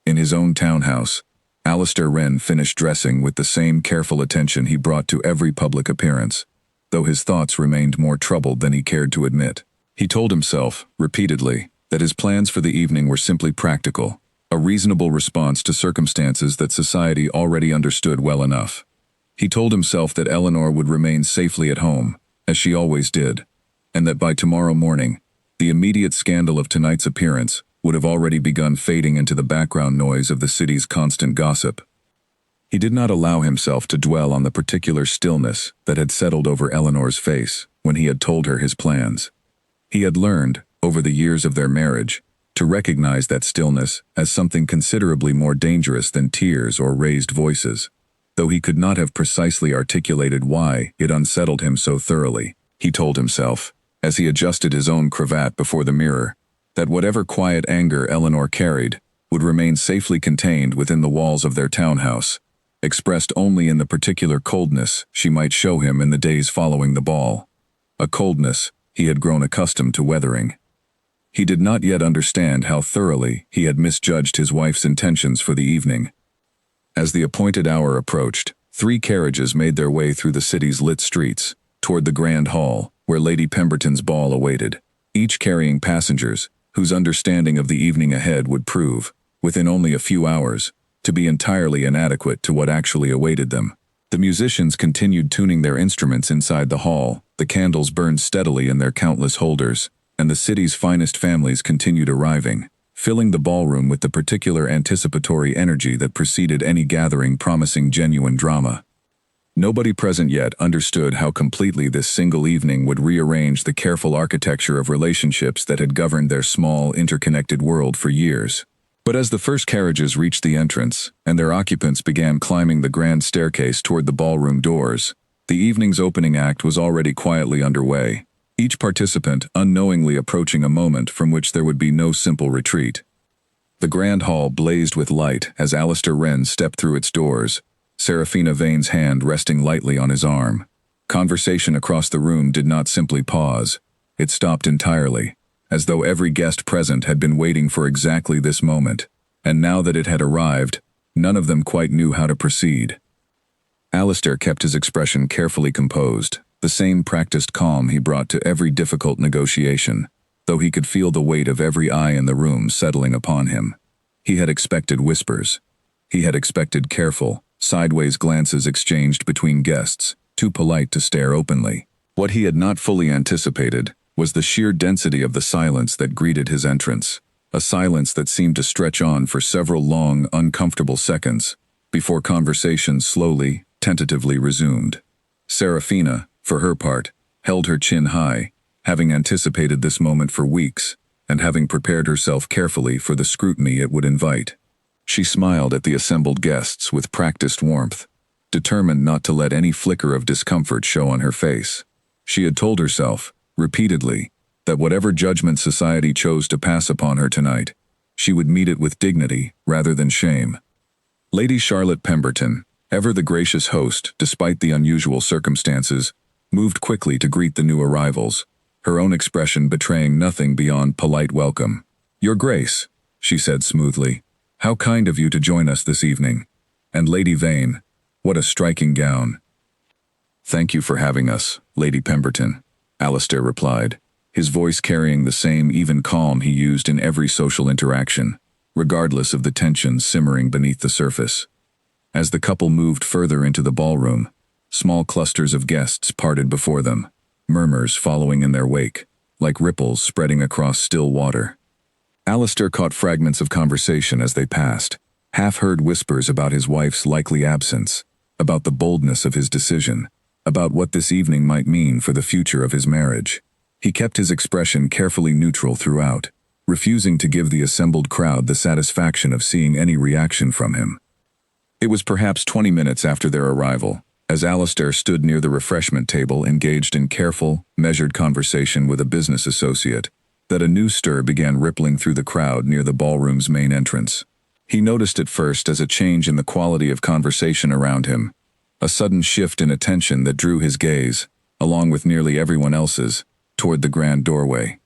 In his own townhouse, Alistair Wren finished dressing with the same careful attention he brought to every public appearance, though his thoughts remained more troubled than he cared to admit. He told himself, repeatedly, that his plans for the evening were simply practical, a reasonable response to circumstances that society already understood well enough. He told himself that Eleanor would remain safely at home, as she always did, and that by tomorrow morning, the immediate scandal of tonight's appearance would have already begun fading into the background noise of the city's constant gossip. He did not allow himself to dwell on the particular stillness that had settled over Eleanor's face when he had told her his plans. He had learned, over the years of their marriage, to recognize that stillness as something considerably more dangerous than tears or raised voices, though he could not have precisely articulated why it unsettled him so thoroughly. He told himself, as he adjusted his own cravat before the mirror, that whatever quiet anger Eleanor carried would remain safely contained within the walls of their townhouse, expressed only in the particular coldness she might show him in the days following the ball, a coldness he had grown accustomed to weathering. He did not yet understand how thoroughly he had misjudged his wife's intentions for the evening. As the appointed hour approached, 3 carriages made their way through the city's lit streets, toward the grand hall, where Lady Pemberton's ball awaited, each carrying passengers whose understanding of the evening ahead would prove, within only a few hours, to be entirely inadequate to what actually awaited them. The musicians continued tuning their instruments inside the hall, the candles burned steadily in their countless holders, and the city's finest families continued arriving, filling the ballroom with the particular anticipatory energy that preceded any gathering promising genuine drama. Nobody present yet understood how completely this single evening would rearrange the careful architecture of relationships that had governed their small, interconnected world for years. But as the first carriages reached the entrance, and their occupants began climbing the grand staircase toward the ballroom doors, the evening's opening act was already quietly underway, each participant unknowingly approaching a moment from which there would be no simple retreat. The grand hall blazed with light as Alistair Wren stepped through its doors, Seraphina Vane's hand resting lightly on his arm. Conversation across the room did not simply pause. It stopped entirely, as though every guest present had been waiting for exactly this moment, and now that it had arrived, none of them quite knew how to proceed. Alistair kept his expression carefully composed, the same practiced calm he brought to every difficult negotiation, though he could feel the weight of every eye in the room settling upon him. He had expected whispers. He had expected careful, sideways glances exchanged between guests, too polite to stare openly. What he had not fully anticipated was the sheer density of the silence that greeted his entrance. a silence that seemed to stretch on for several long, uncomfortable seconds, before conversation slowly, tentatively resumed. Serafina, for her part, held her chin high, having anticipated this moment for weeks, and having prepared herself carefully for the scrutiny it would invite. She smiled at the assembled guests with practiced warmth, determined not to let any flicker of discomfort show on her face. She had told herself, repeatedly, that whatever judgment society chose to pass upon her tonight, she would meet it with dignity rather than shame. Lady Charlotte Pemberton, ever the gracious host despite the unusual circumstances, moved quickly to greet the new arrivals, her own expression betraying nothing beyond polite welcome. "Your Grace," she said smoothly, "how kind of you to join us this evening. And Lady Vane, what a striking gown." "Thank you for having us, Lady Pemberton," Alistair replied, his voice carrying the same even calm he used in every social interaction, regardless of the tension simmering beneath the surface. As the couple moved further into the ballroom, small clusters of guests parted before them, murmurs following in their wake, like ripples spreading across still water. Alistair caught fragments of conversation as they passed, half-heard whispers about his wife's likely absence, about the boldness of his decision, about what this evening might mean for the future of his marriage. He kept his expression carefully neutral throughout, refusing to give the assembled crowd the satisfaction of seeing any reaction from him. It was perhaps 20 minutes after their arrival, as Alistair stood near the refreshment table engaged in careful, measured conversation with a business associate, that a new stir began rippling through the crowd near the ballroom's main entrance. He noticed it first as a change in the quality of conversation around him, a sudden shift in attention that drew his gaze, along with nearly everyone else's, toward the grand doorway.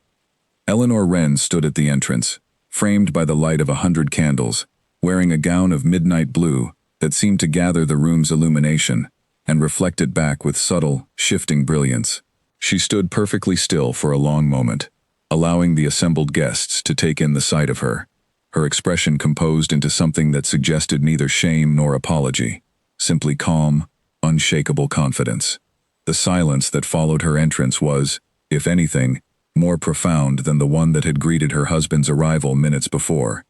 Eleanor Wren stood at the entrance, framed by the light of 100 candles, wearing a gown of midnight blue that seemed to gather the room's illumination and reflect it back with subtle, shifting brilliance. She stood perfectly still for a long moment, allowing the assembled guests to take in the sight of her, her expression composed into something that suggested neither shame nor apology, simply calm, unshakable confidence. The silence that followed her entrance was, if anything, more profound than the one that had greeted her husband's arrival minutes before.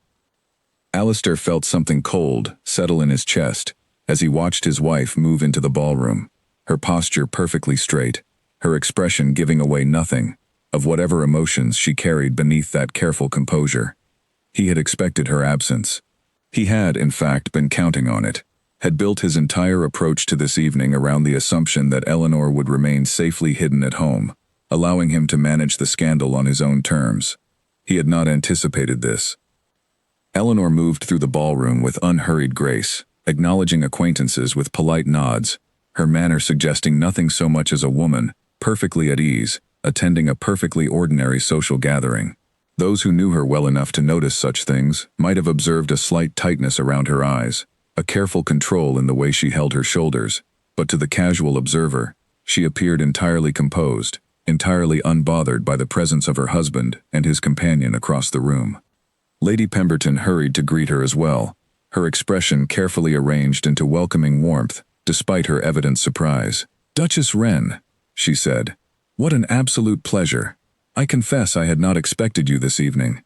Alistair felt something cold settle in his chest as he watched his wife move into the ballroom, her posture perfectly straight, her expression giving away nothing of whatever emotions she carried beneath that careful composure. He had expected her absence. He had, in fact, been counting on it, had built his entire approach to this evening around the assumption that Eleanor would remain safely hidden at home, allowing him to manage the scandal on his own terms. He had not anticipated this. Eleanor moved through the ballroom with unhurried grace, acknowledging acquaintances with polite nods, her manner suggesting nothing so much as a woman, perfectly at ease, attending a perfectly ordinary social gathering. Those who knew her well enough to notice such things might have observed a slight tightness around her eyes, a careful control in the way she held her shoulders, but to the casual observer, she appeared entirely composed, entirely unbothered by the presence of her husband and his companion across the room. Lady Pemberton hurried to greet her as well, her expression carefully arranged into welcoming warmth, despite her evident surprise. "Duchess Wren," she said, "what an absolute pleasure. I confess I had not expected you this evening."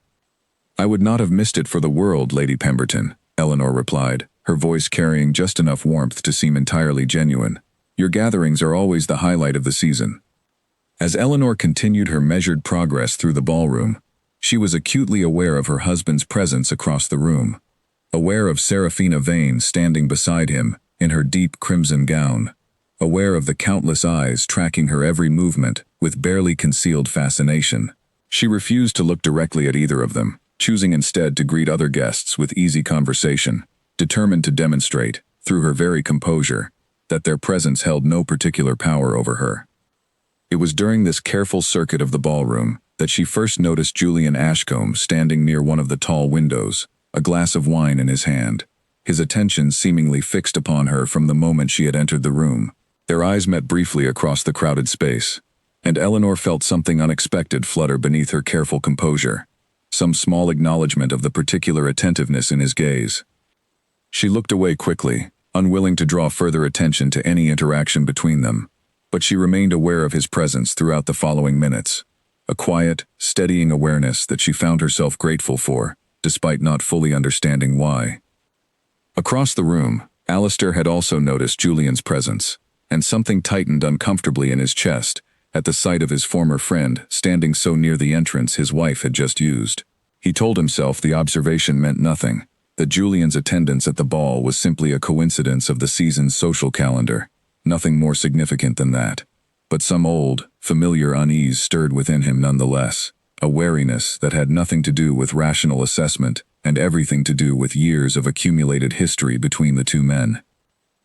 "I would not have missed it for the world, Lady Pemberton," Eleanor replied, her voice carrying just enough warmth to seem entirely genuine. "Your gatherings are always the highlight of the season." As Eleanor continued her measured progress through the ballroom, she was acutely aware of her husband's presence across the room, aware of Serafina Vane standing beside him in her deep crimson gown, aware of the countless eyes tracking her every movement with barely concealed fascination. She refused to look directly at either of them, choosing instead to greet other guests with easy conversation, determined to demonstrate, through her very composure, that their presence held no particular power over her. It was during this careful circuit of the ballroom that she first noticed Julian Ashcombe standing near one of the tall windows, a glass of wine in his hand, his attention seemingly fixed upon her from the moment she had entered the room. Their eyes met briefly across the crowded space, and Eleanor felt something unexpected flutter beneath her careful composure, some small acknowledgement of the particular attentiveness in his gaze. She looked away quickly, unwilling to draw further attention to any interaction between them, but she remained aware of his presence throughout the following minutes, a quiet, steadying awareness that she found herself grateful for, despite not fully understanding why. Across the room, Alistair had also noticed Julian's presence, and something tightened uncomfortably in his chest at the sight of his former friend standing so near the entrance his wife had just used. He told himself the observation meant nothing, that Julian's attendance at the ball was simply a coincidence of the season's social calendar, nothing more significant than that. But some old, familiar unease stirred within him nonetheless, a wariness that had nothing to do with rational assessment and everything to do with years of accumulated history between the two men.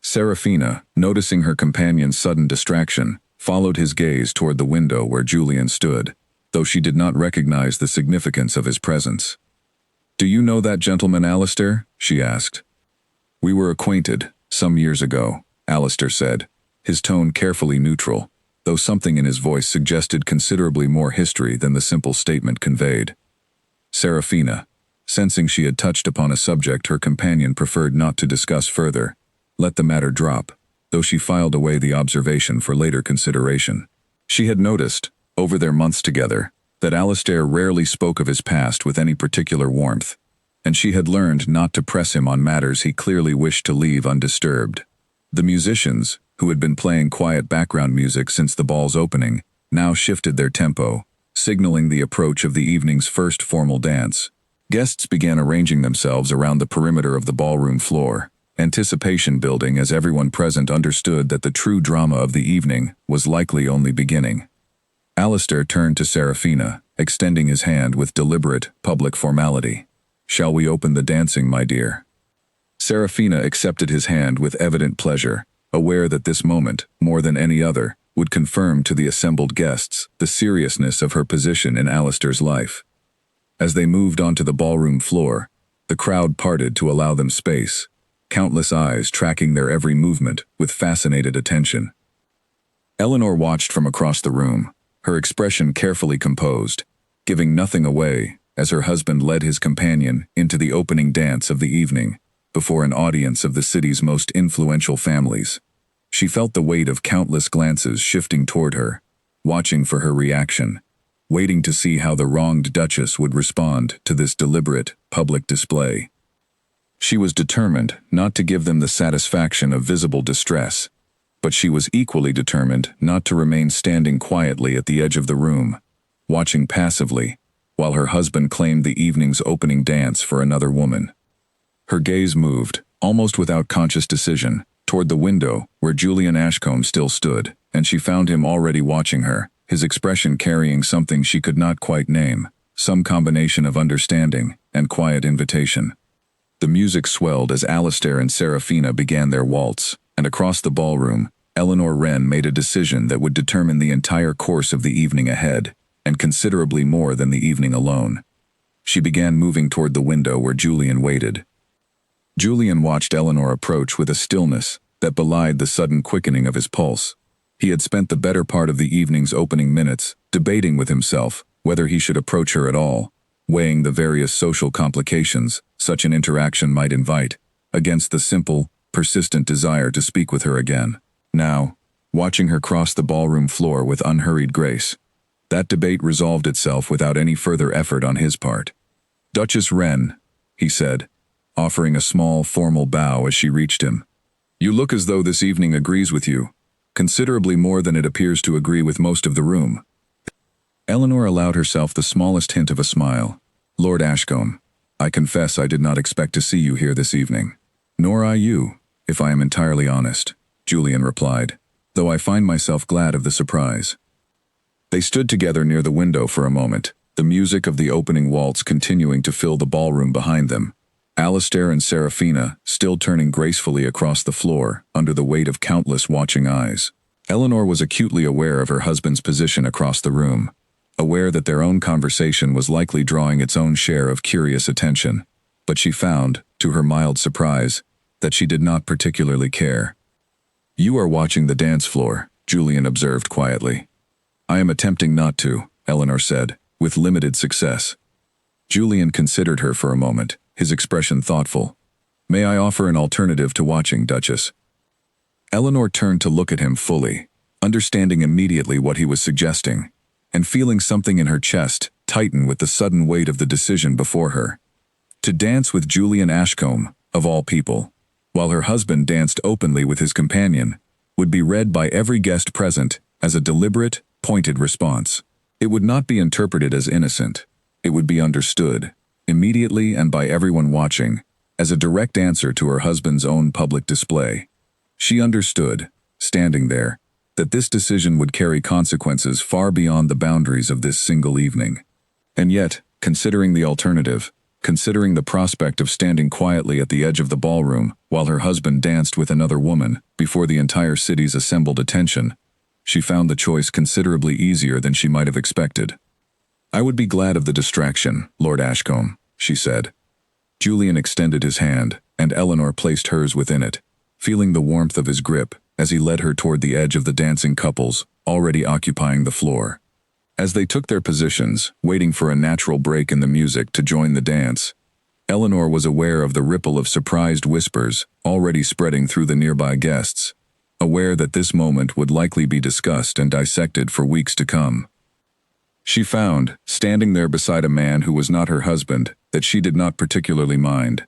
Serafina, noticing her companion's sudden distraction, followed his gaze toward the window where Julian stood, though she did not recognize the significance of his presence. "Do you know that gentleman, Alistair?" she asked. "We were acquainted, some years ago," Alistair said, his tone carefully neutral, though something in his voice suggested considerably more history than the simple statement conveyed. Serafina, sensing she had touched upon a subject her companion preferred not to discuss further, let the matter drop, though she filed away the observation for later consideration. She had noticed, over their months together, that Alistair rarely spoke of his past with any particular warmth, and she had learned not to press him on matters he clearly wished to leave undisturbed. The musicians, who had been playing quiet background music since the ball's opening, now shifted their tempo, signaling the approach of the evening's first formal dance. Guests began arranging themselves around the perimeter of the ballroom floor, anticipation building as everyone present understood that the true drama of the evening was likely only beginning. Alistair turned to Serafina, extending his hand with deliberate, public formality. "Shall we open the dancing, my dear?" Serafina accepted his hand with evident pleasure, aware that this moment, more than any other, would confirm to the assembled guests the seriousness of her position in Alistair's life. As they moved onto the ballroom floor, the crowd parted to allow them space, countless eyes tracking their every movement with fascinated attention. Eleanor watched from across the room, her expression carefully composed, giving nothing away as her husband led his companion into the opening dance of the evening before an audience of the city's most influential families. She felt the weight of countless glances shifting toward her, watching for her reaction, waiting to see how the wronged Duchess would respond to this deliberate, public display. She was determined not to give them the satisfaction of visible distress, but she was equally determined not to remain standing quietly at the edge of the room, watching passively, while her husband claimed the evening's opening dance for another woman. Her gaze moved, almost without conscious decision, toward the window where Julian Ashcombe still stood, and she found him already watching her, his expression carrying something she could not quite name, some combination of understanding and quiet invitation. The music swelled as Alistair and Serafina began their waltz, and across the ballroom, Eleanor Wren made a decision that would determine the entire course of the evening ahead, and considerably more than the evening alone. She began moving toward the window where Julian waited. Julian watched Eleanor approach with a stillness that belied the sudden quickening of his pulse. He had spent the better part of the evening's opening minutes debating with himself whether he should approach her at all, weighing the various social complications such an interaction might invite, against the simple, persistent desire to speak with her again. Now, watching her cross the ballroom floor with unhurried grace, that debate resolved itself without any further effort on his part. "Duchess Wren," he said, offering a small, formal bow as she reached him. "You look as though this evening agrees with you, considerably more than it appears to agree with most of the room." Eleanor allowed herself the smallest hint of a smile. "Lord Ashcombe, I confess I did not expect to see you here this evening." "Nor I you, if I am entirely honest," Julian replied, "though I find myself glad of the surprise." They stood together near the window for a moment, the music of the opening waltz continuing to fill the ballroom behind them. Alistair and Serafina still turning gracefully across the floor under the weight of countless watching eyes. Eleanor was acutely aware of her husband's position across the room, aware that their own conversation was likely drawing its own share of curious attention, but she found, to her mild surprise, that she did not particularly care. "You are watching the dance floor," Julian observed quietly. "I am attempting not to," Eleanor said, with limited success. Julian considered her for a moment, his expression thoughtful. "May I offer an alternative to watching, Duchess?" Eleanor turned to look at him fully, understanding immediately what he was suggesting, and feeling something in her chest tighten with the sudden weight of the decision before her. To dance with Julian Ashcombe, of all people, while her husband danced openly with his companion, would be read by every guest present as a deliberate, pointed response. It would not be interpreted as innocent. It would be understood, immediately and by everyone watching, as a direct answer to her husband's own public display. She understood, standing there, that this decision would carry consequences far beyond the boundaries of this single evening. And yet, considering the alternative, considering the prospect of standing quietly at the edge of the ballroom while her husband danced with another woman before the entire city's assembled attention, she found the choice considerably easier than she might have expected. "I would be glad of the distraction, Lord Ashcombe," she said. Julian extended his hand, and Eleanor placed hers within it, feeling the warmth of his grip as he led her toward the edge of the dancing couples already occupying the floor. As they took their positions, waiting for a natural break in the music to join the dance, Eleanor was aware of the ripple of surprised whispers already spreading through the nearby guests, aware that this moment would likely be discussed and dissected for weeks to come. She found, standing there beside a man who was not her husband, that she did not particularly mind.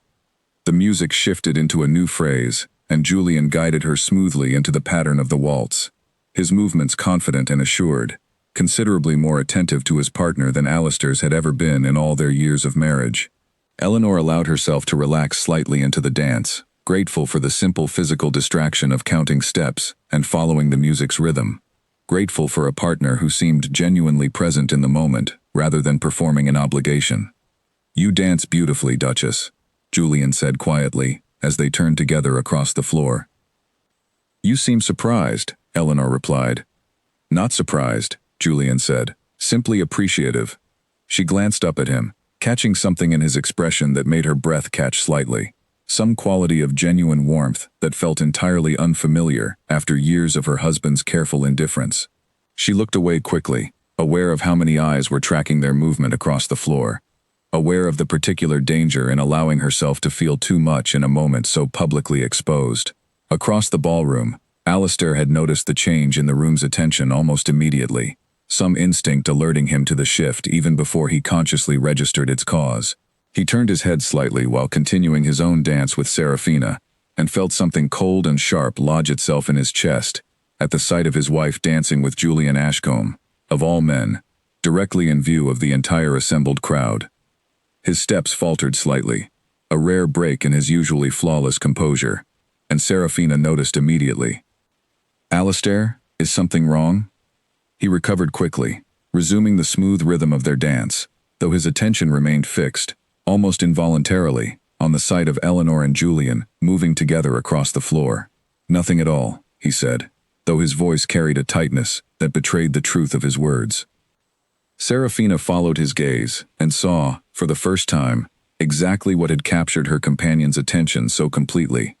The music shifted into a new phrase, and Julian guided her smoothly into the pattern of the waltz, his movements confident and assured, considerably more attentive to his partner than Alistair's had ever been in all their years of marriage. Eleanor allowed herself to relax slightly into the dance, grateful for the simple physical distraction of counting steps and following the music's rhythm, grateful for a partner who seemed genuinely present in the moment rather than performing an obligation. "You dance beautifully, Duchess," Julian said quietly as they turned together across the floor. "You seem surprised," Eleanor replied. "Not surprised," Julian said, "simply appreciative." She glanced up at him, catching something in his expression that made her breath catch slightly, some quality of genuine warmth that felt entirely unfamiliar after years of her husband's careful indifference. She looked away quickly, aware of how many eyes were tracking their movement across the floor, aware of the particular danger in allowing herself to feel too much in a moment so publicly exposed. Across the ballroom, Alistair had noticed the change in the room's attention almost immediately, some instinct alerting him to the shift even before he consciously registered its cause. He turned his head slightly while continuing his own dance with Seraphina, and felt something cold and sharp lodge itself in his chest at the sight of his wife dancing with Julian Ashcombe, of all men, directly in view of the entire assembled crowd. His steps faltered slightly, a rare break in his usually flawless composure, and Seraphina noticed immediately. "Alistair, is something wrong?" He recovered quickly, resuming the smooth rhythm of their dance, though his attention remained fixed, almost involuntarily, on the sight of Eleanor and Julian moving together across the floor. "Nothing at all," he said, though his voice carried a tightness that betrayed the truth of his words. Seraphina followed his gaze and saw, for the first time, exactly what had captured her companion's attention so completely.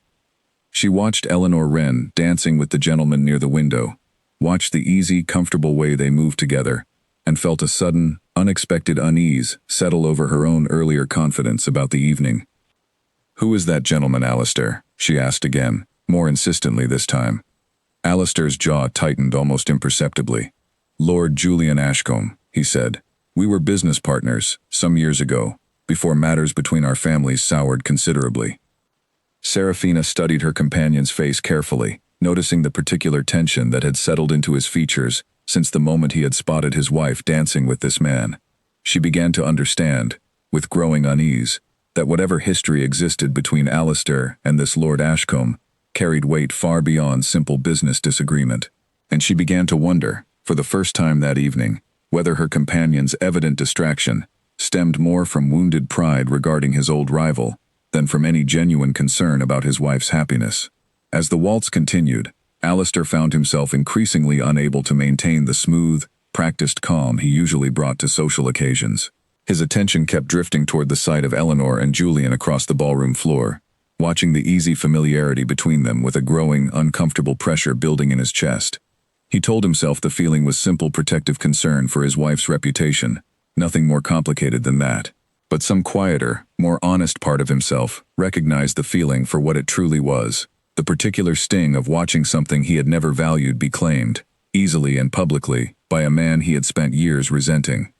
She watched Eleanor Wren dancing with the gentleman near the window, watched the easy, comfortable way they moved together, and felt a sudden, unexpected unease settle over her own earlier confidence about the evening. "Who is that gentleman, Alistair?" she asked again, more insistently this time. Alistair's jaw tightened almost imperceptibly. "Lord Julian Ashcombe," he said. "We were business partners, some years ago, before matters between our families soured considerably." Seraphina studied her companion's face carefully, noticing the particular tension that had settled into his features since the moment he had spotted his wife dancing with this man. She began to understand, with growing unease, that whatever history existed between Alistair and this Lord Ashcombe carried weight far beyond simple business disagreement, and she began to wonder, for the first time that evening, whether her companion's evident distraction stemmed more from wounded pride regarding his old rival than from any genuine concern about his wife's happiness. As the waltz continued, Alistair found himself increasingly unable to maintain the smooth, practiced calm he usually brought to social occasions. His attention kept drifting toward the sight of Eleanor and Julian across the ballroom floor, watching the easy familiarity between them with a growing, uncomfortable pressure building in his chest. He told himself the feeling was simple protective concern for his wife's reputation, nothing more complicated than that. But some quieter, more honest part of himself recognized the feeling for what it truly was, the particular sting of watching something he had never valued be claimed, easily and publicly, by a man he had spent years resenting.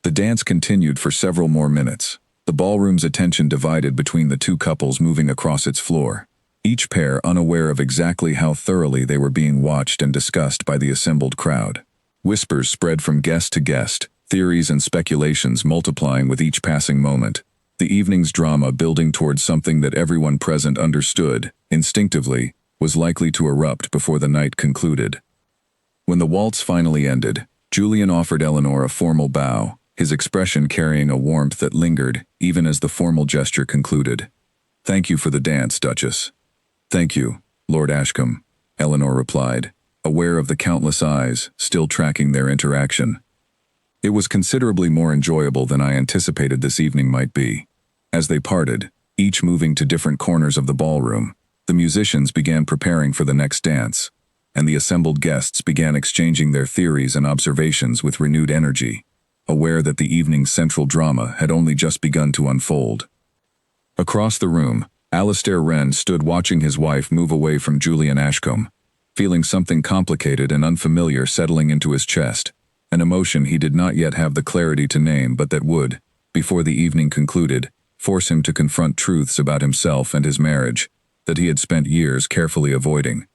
The dance continued for several more minutes, the ballroom's attention divided between the two couples moving across its floor, each pair unaware of exactly how thoroughly they were being watched and discussed by the assembled crowd. Whispers spread from guest to guest, theories and speculations multiplying with each passing moment, the evening's drama building towards something that everyone present understood, instinctively, was likely to erupt before the night concluded. When the waltz finally ended, Julian offered Eleanor a formal bow, his expression carrying a warmth that lingered even as the formal gesture concluded. "Thank you for the dance, Duchess." "Thank you, Lord Ashcombe," Eleanor replied, aware of the countless eyes still tracking their interaction. It was considerably more enjoyable than I anticipated this evening might be. As they parted, each moving to different corners of the ballroom, the musicians began preparing for the next dance, and the assembled guests began exchanging their theories and observations with renewed energy, aware that the evening's central drama had only just begun to unfold. Across the room, Alistair Wren stood watching his wife move away from Julian Ashcombe, feeling something complicated and unfamiliar settling into his chest, an emotion he did not yet have the clarity to name but that would, before the evening concluded, force him to confront truths about himself and his marriage that he had spent years carefully avoiding.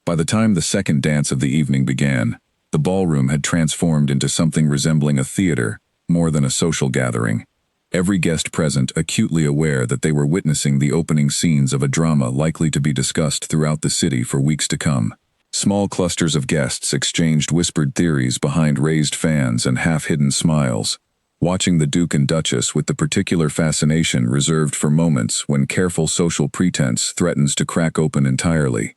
By the time the second dance of the evening began, the ballroom had transformed into something resembling a theater more than a social gathering, every guest present acutely aware that they were witnessing the opening scenes of a drama likely to be discussed throughout the city for weeks to come. Small clusters of guests exchanged whispered theories behind raised fans and half-hidden smiles, watching the Duke and Duchess with the particular fascination reserved for moments when careful social pretense threatens to crack open entirely.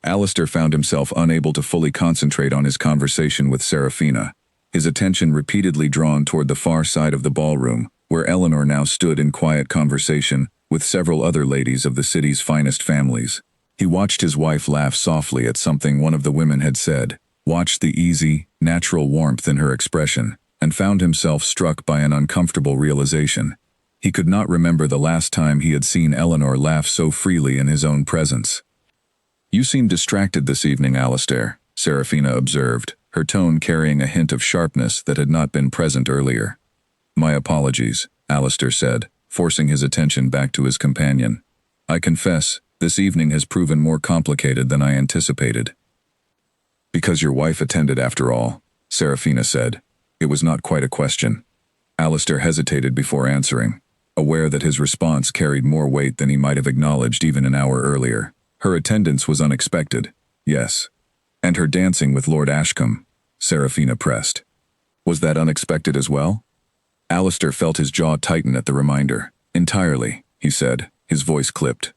Alistair found himself unable to fully concentrate on his conversation with Serafina, his attention repeatedly drawn toward the far side of the ballroom, where Eleanor now stood in quiet conversation with several other ladies of the city's finest families. He watched his wife laugh softly at something one of the women had said, watched the easy, natural warmth in her expression, and found himself struck by an uncomfortable realization. He could not remember the last time he had seen Eleanor laugh so freely in his own presence. "You seem distracted this evening, Alistair," Serafina observed, her tone carrying a hint of sharpness that had not been present earlier. "My apologies," Alistair said, forcing his attention back to his companion. "I confess, this evening has proven more complicated than I anticipated." "Because your wife attended after all," Serafina said. It was not quite a question. Alistair hesitated before answering, aware that his response carried more weight than he might have acknowledged even an hour earlier. "Her attendance was unexpected, yes. And her dancing with Lord Ashcombe," Serafina pressed. "Was that unexpected as well?" Alistair felt his jaw tighten at the reminder. "Entirely," he said, his voice clipped.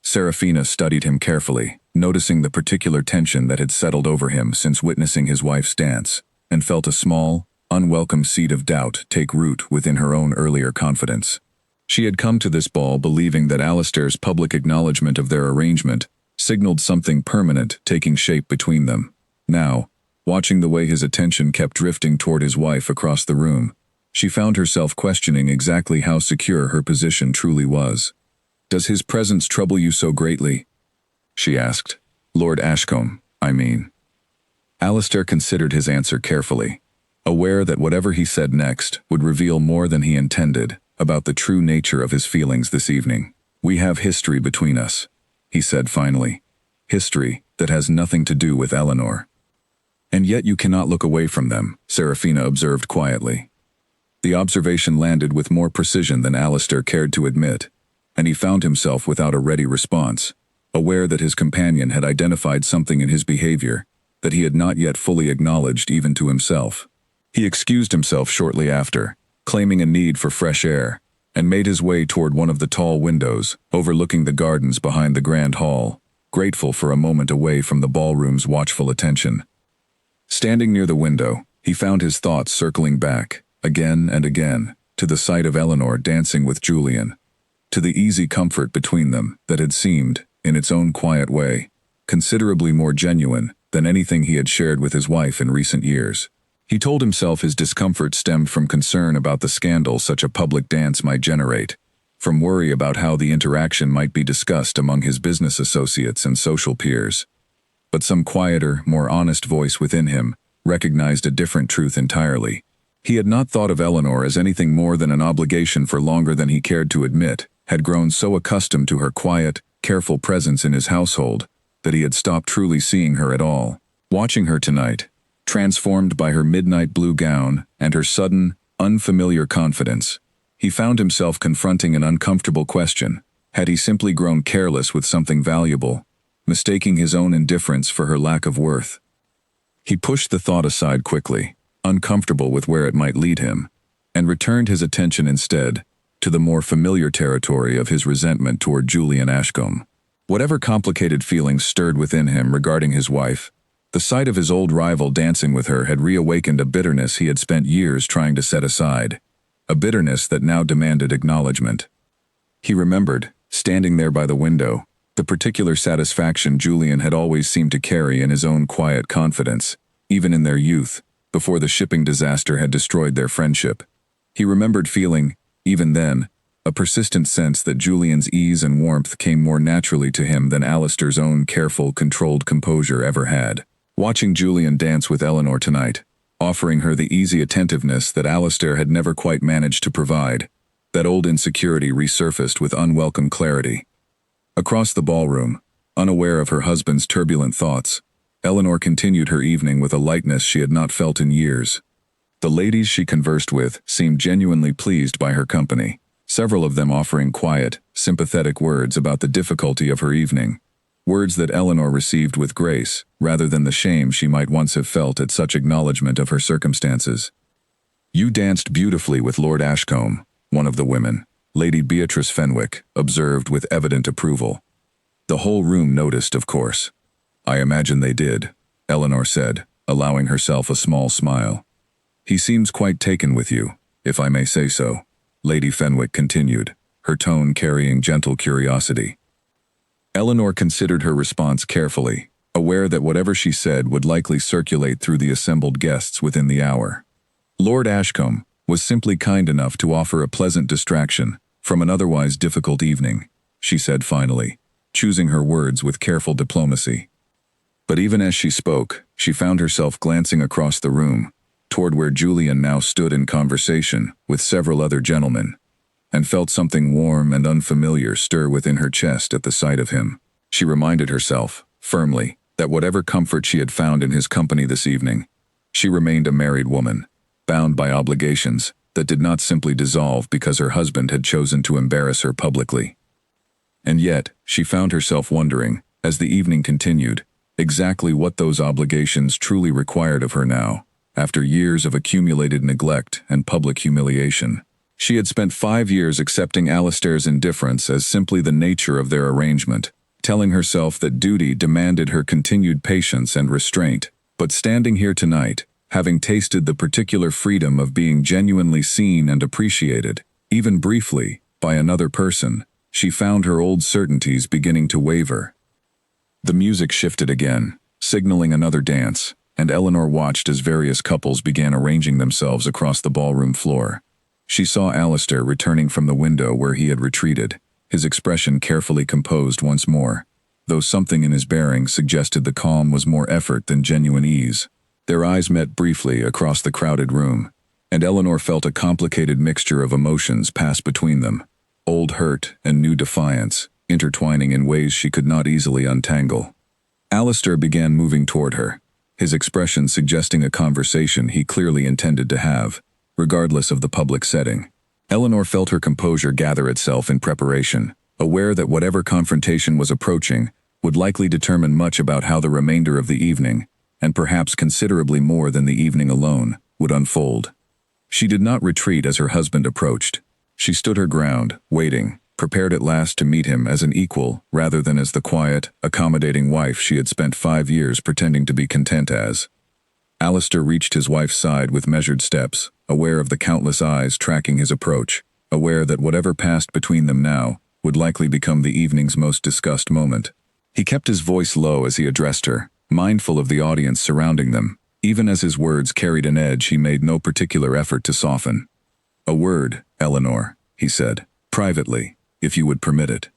Serafina studied him carefully, noticing the particular tension that had settled over him since witnessing his wife's dance, and felt a small, unwelcome seed of doubt take root within her own earlier confidence. She had come to this ball believing that Alistair's public acknowledgement of their arrangement signaled something permanent taking shape between them. Now, watching the way his attention kept drifting toward his wife across the room, she found herself questioning exactly how secure her position truly was. "Does his presence trouble you so greatly?" she asked. "Lord Ashcombe, I mean." Alistair considered his answer carefully, aware that whatever he said next would reveal more than he intended about the true nature of his feelings this evening. "We have history between us," he said finally. "History that has nothing to do with Eleanor." "And yet you cannot look away from them," Serafina observed quietly. The observation landed with more precision than Alistair cared to admit, and he found himself without a ready response, aware that his companion had identified something in his behavior that he had not yet fully acknowledged even to himself. He excused himself shortly after, claiming a need for fresh air, and made his way toward one of the tall windows overlooking the gardens behind the grand hall, grateful for a moment away from the ballroom's watchful attention. Standing near the window, he found his thoughts circling back, again and again, to the sight of Eleanor dancing with Julian, to the easy comfort between them that had seemed, in its own quiet way, considerably more genuine than anything he had shared with his wife in recent years. He told himself his discomfort stemmed from concern about the scandal such a public dance might generate, from worry about how the interaction might be discussed among his business associates and social peers. But some quieter, more honest voice within him recognized a different truth entirely. He had not thought of Eleanor as anything more than an obligation for longer than he cared to admit, had grown so accustomed to her quiet, careful presence in his household, that he had stopped truly seeing her at all. Watching her tonight, transformed by her midnight blue gown and her sudden, unfamiliar confidence, he found himself confronting an uncomfortable question. Had he simply grown careless with something valuable, mistaking his own indifference for her lack of worth? He pushed the thought aside quickly, uncomfortable with where it might lead him, and returned his attention instead to the more familiar territory of his resentment toward Julian Ashcombe. Whatever complicated feelings stirred within him regarding his wife, the sight of his old rival dancing with her had reawakened a bitterness he had spent years trying to set aside, a bitterness that now demanded acknowledgement. He remembered, standing there by the window, the particular satisfaction Julian had always seemed to carry in his own quiet confidence, even in their youth, before the shipping disaster had destroyed their friendship. He remembered feeling, even then, a persistent sense that Julian's ease and warmth came more naturally to him than Alistair's own careful, controlled composure ever had. Watching Julian dance with Eleanor tonight, offering her the easy attentiveness that Alistair had never quite managed to provide, that old insecurity resurfaced with unwelcome clarity. Across the ballroom, unaware of her husband's turbulent thoughts, Eleanor continued her evening with a lightness she had not felt in years. The ladies she conversed with seemed genuinely pleased by her company, several of them offering quiet, sympathetic words about the difficulty of her evening, words that Eleanor received with grace, rather than the shame she might once have felt at such acknowledgement of her circumstances. "You danced beautifully with Lord Ashcombe," one of the women, Lady Beatrice Fenwick, observed with evident approval. The whole room noticed, of course. "I imagine they did," Eleanor said, allowing herself a small smile. "He seems quite taken with you, if I may say so," Lady Fenwick continued, her tone carrying gentle curiosity. Eleanor considered her response carefully, aware that whatever she said would likely circulate through the assembled guests within the hour. Lord Ashcombe was simply kind enough to offer a pleasant distraction from an otherwise difficult evening, she said finally, choosing her words with careful diplomacy. But even as she spoke, she found herself glancing across the room, toward where Julian now stood in conversation with several other gentlemen, and felt something warm and unfamiliar stir within her chest at the sight of him. She reminded herself, firmly, that whatever comfort she had found in his company this evening, she remained a married woman, bound by obligations that did not simply dissolve because her husband had chosen to embarrass her publicly. And yet, she found herself wondering, as the evening continued, exactly what those obligations truly required of her now, after years of accumulated neglect and public humiliation. She had spent 5 years accepting Alistair's indifference as simply the nature of their arrangement, telling herself that duty demanded her continued patience and restraint. But standing here tonight, having tasted the particular freedom of being genuinely seen and appreciated, even briefly, by another person, she found her old certainties beginning to waver. The music shifted again, signaling another dance, and Eleanor watched as various couples began arranging themselves across the ballroom floor. She saw Alistair returning from the window where he had retreated, his expression carefully composed once more, though something in his bearing suggested the calm was more effort than genuine ease. Their eyes met briefly across the crowded room, and Eleanor felt a complicated mixture of emotions pass between them, old hurt and new defiance, intertwining in ways she could not easily untangle. Alistair began moving toward her, his expression suggesting a conversation he clearly intended to have, regardless of the public setting. Eleanor felt her composure gather itself in preparation, aware that whatever confrontation was approaching would likely determine much about how the remainder of the evening, and perhaps considerably more than the evening alone, would unfold. She did not retreat as her husband approached. She stood her ground, waiting, prepared at last to meet him as an equal rather than as the quiet, accommodating wife she had spent 5 years pretending to be content as. Alistair reached his wife's side with measured steps, aware of the countless eyes tracking his approach, aware that whatever passed between them now would likely become the evening's most discussed moment. He kept his voice low as he addressed her, mindful of the audience surrounding them. Even as his words carried an edge he made no particular effort to soften. "A word, Eleanor," he said, "privately, if you would permit it."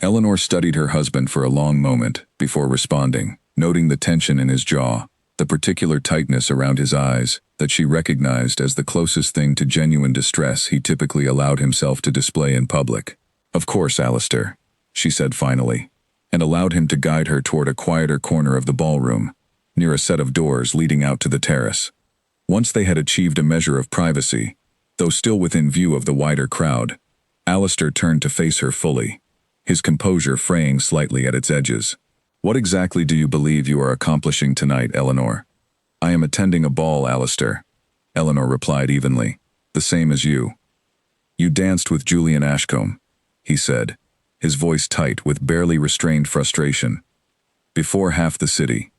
Eleanor studied her husband for a long moment before responding, noting the tension in his jaw, the particular tightness around his eyes that she recognized as the closest thing to genuine distress he typically allowed himself to display in public. "Of course, Alistair," she said finally, and allowed him to guide her toward a quieter corner of the ballroom, near a set of doors leading out to the terrace. Once they had achieved a measure of privacy, though still within view of the wider crowd, Alistair turned to face her fully, his composure fraying slightly at its edges. "What exactly do you believe you are accomplishing tonight, Eleanor?" "I am attending a ball, Alistair," Eleanor replied evenly. "The same as you." "You danced with Julian Ashcombe," he said, his voice tight with barely restrained frustration. "Before half the city."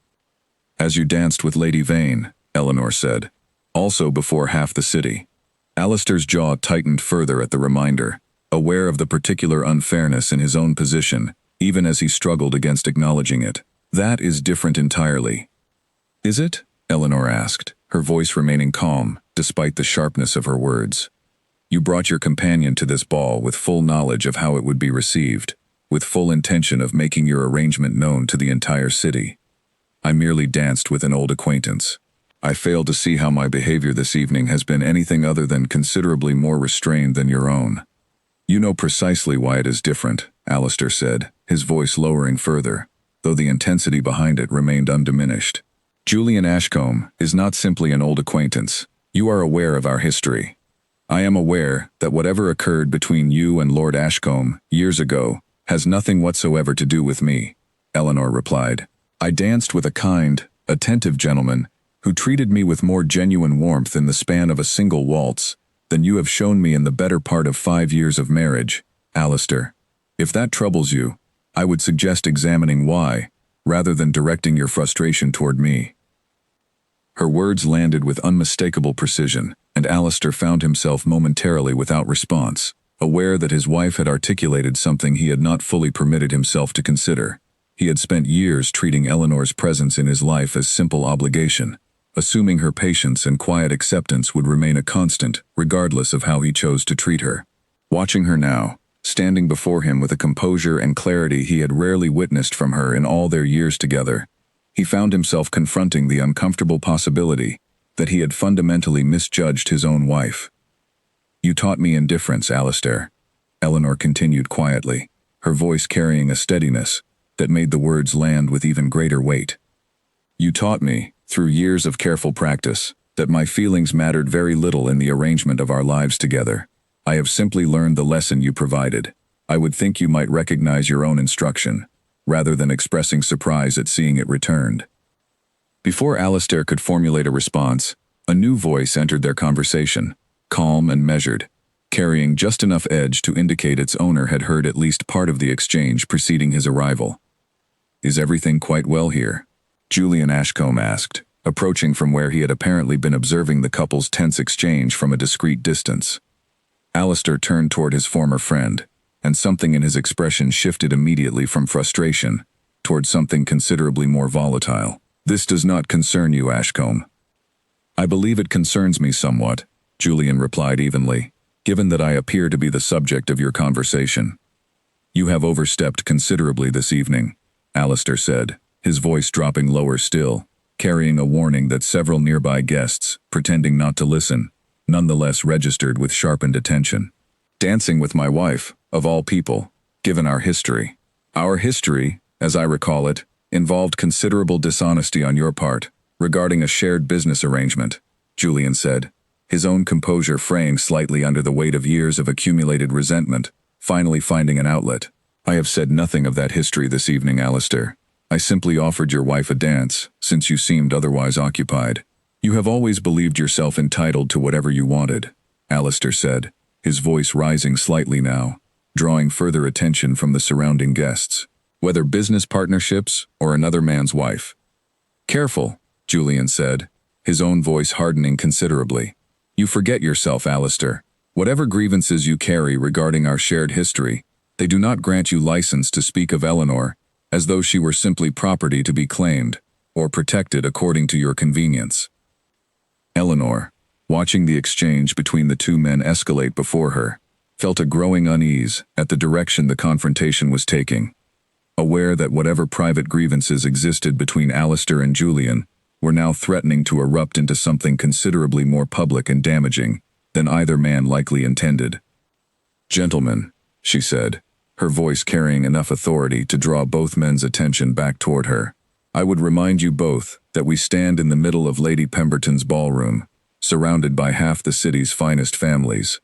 "As you danced with Lady Vane," Eleanor said. "Also before half the city." Alistair's jaw tightened further at the reminder, aware of the particular unfairness in his own position, even as he struggled against acknowledging it. "That is different entirely." "Is it?" Eleanor asked, her voice remaining calm, despite the sharpness of her words. "You brought your companion to this ball with full knowledge of how it would be received, with full intention of making your arrangement known to the entire city. I merely danced with an old acquaintance. I fail to see how my behavior this evening has been anything other than considerably more restrained than your own." "You know precisely why it is different," Alistair said, his voice lowering further, though the intensity behind it remained undiminished. "Julian Ashcombe is not simply an old acquaintance. You are aware of our history. I am aware that whatever occurred between you and Lord Ashcombe years ago has nothing whatsoever to do with me," Eleanor replied. "I danced with a kind, attentive gentleman who treated me with more genuine warmth in the span of a single waltz than you have shown me in the better part of 5 years of marriage, Alistair. If that troubles you, I would suggest examining why, rather than directing your frustration toward me." Her words landed with unmistakable precision, and Alistair found himself momentarily without response, aware that his wife had articulated something he had not fully permitted himself to consider. He had spent years treating Eleanor's presence in his life as simple obligation, assuming her patience and quiet acceptance would remain a constant, regardless of how he chose to treat her. Watching her now, standing before him with a composure and clarity he had rarely witnessed from her in all their years together, he found himself confronting the uncomfortable possibility that he had fundamentally misjudged his own wife. "You taught me indifference, Alistair," Eleanor continued quietly, her voice carrying a steadiness that made the words land with even greater weight. "You taught me, through years of careful practice, that my feelings mattered very little in the arrangement of our lives together. I have simply learned the lesson you provided. I would think you might recognize your own instruction, rather than expressing surprise at seeing it returned." Before Alistair could formulate a response, a new voice entered their conversation, calm and measured, carrying just enough edge to indicate its owner had heard at least part of the exchange preceding his arrival. "Is everything quite well here?" Julian Ashcombe asked, approaching from where he had apparently been observing the couple's tense exchange from a discreet distance. Alistair turned toward his former friend, and something in his expression shifted immediately from frustration toward something considerably more volatile. "This does not concern you, Ashcombe." "I believe it concerns me somewhat," Julian replied evenly, "given that I appear to be the subject of your conversation." "You have overstepped considerably this evening," Alistair said, his voice dropping lower still, carrying a warning that several nearby guests, pretending not to listen, nonetheless registered with sharpened attention. "Dancing with my wife, of all people, given our history. Our history, as I recall it, involved considerable dishonesty on your part, regarding a shared business arrangement," Julian said, his own composure fraying slightly under the weight of years of accumulated resentment, finally finding an outlet. "I have said nothing of that history this evening, Alistair. I simply offered your wife a dance, since you seemed otherwise occupied. You have always believed yourself entitled to whatever you wanted," Alistair said, his voice rising slightly now, drawing further attention from the surrounding guests. "Whether business partnerships or another man's wife." "Careful," Julian said, his own voice hardening considerably. "You forget yourself, Alistair. Whatever grievances you carry regarding our shared history, they do not grant you license to speak of Eleanor as though she were simply property to be claimed or protected according to your convenience." Eleanor, watching the exchange between the two men escalate before her, felt a growing unease at the direction the confrontation was taking. Aware that whatever private grievances existed between Alistair and Julian were now threatening to erupt into something considerably more public and damaging than either man likely intended. "Gentlemen," she said, her voice carrying enough authority to draw both men's attention back toward her, "I would remind you both that we stand in the middle of Lady Pemberton's ballroom, surrounded by half the city's finest families.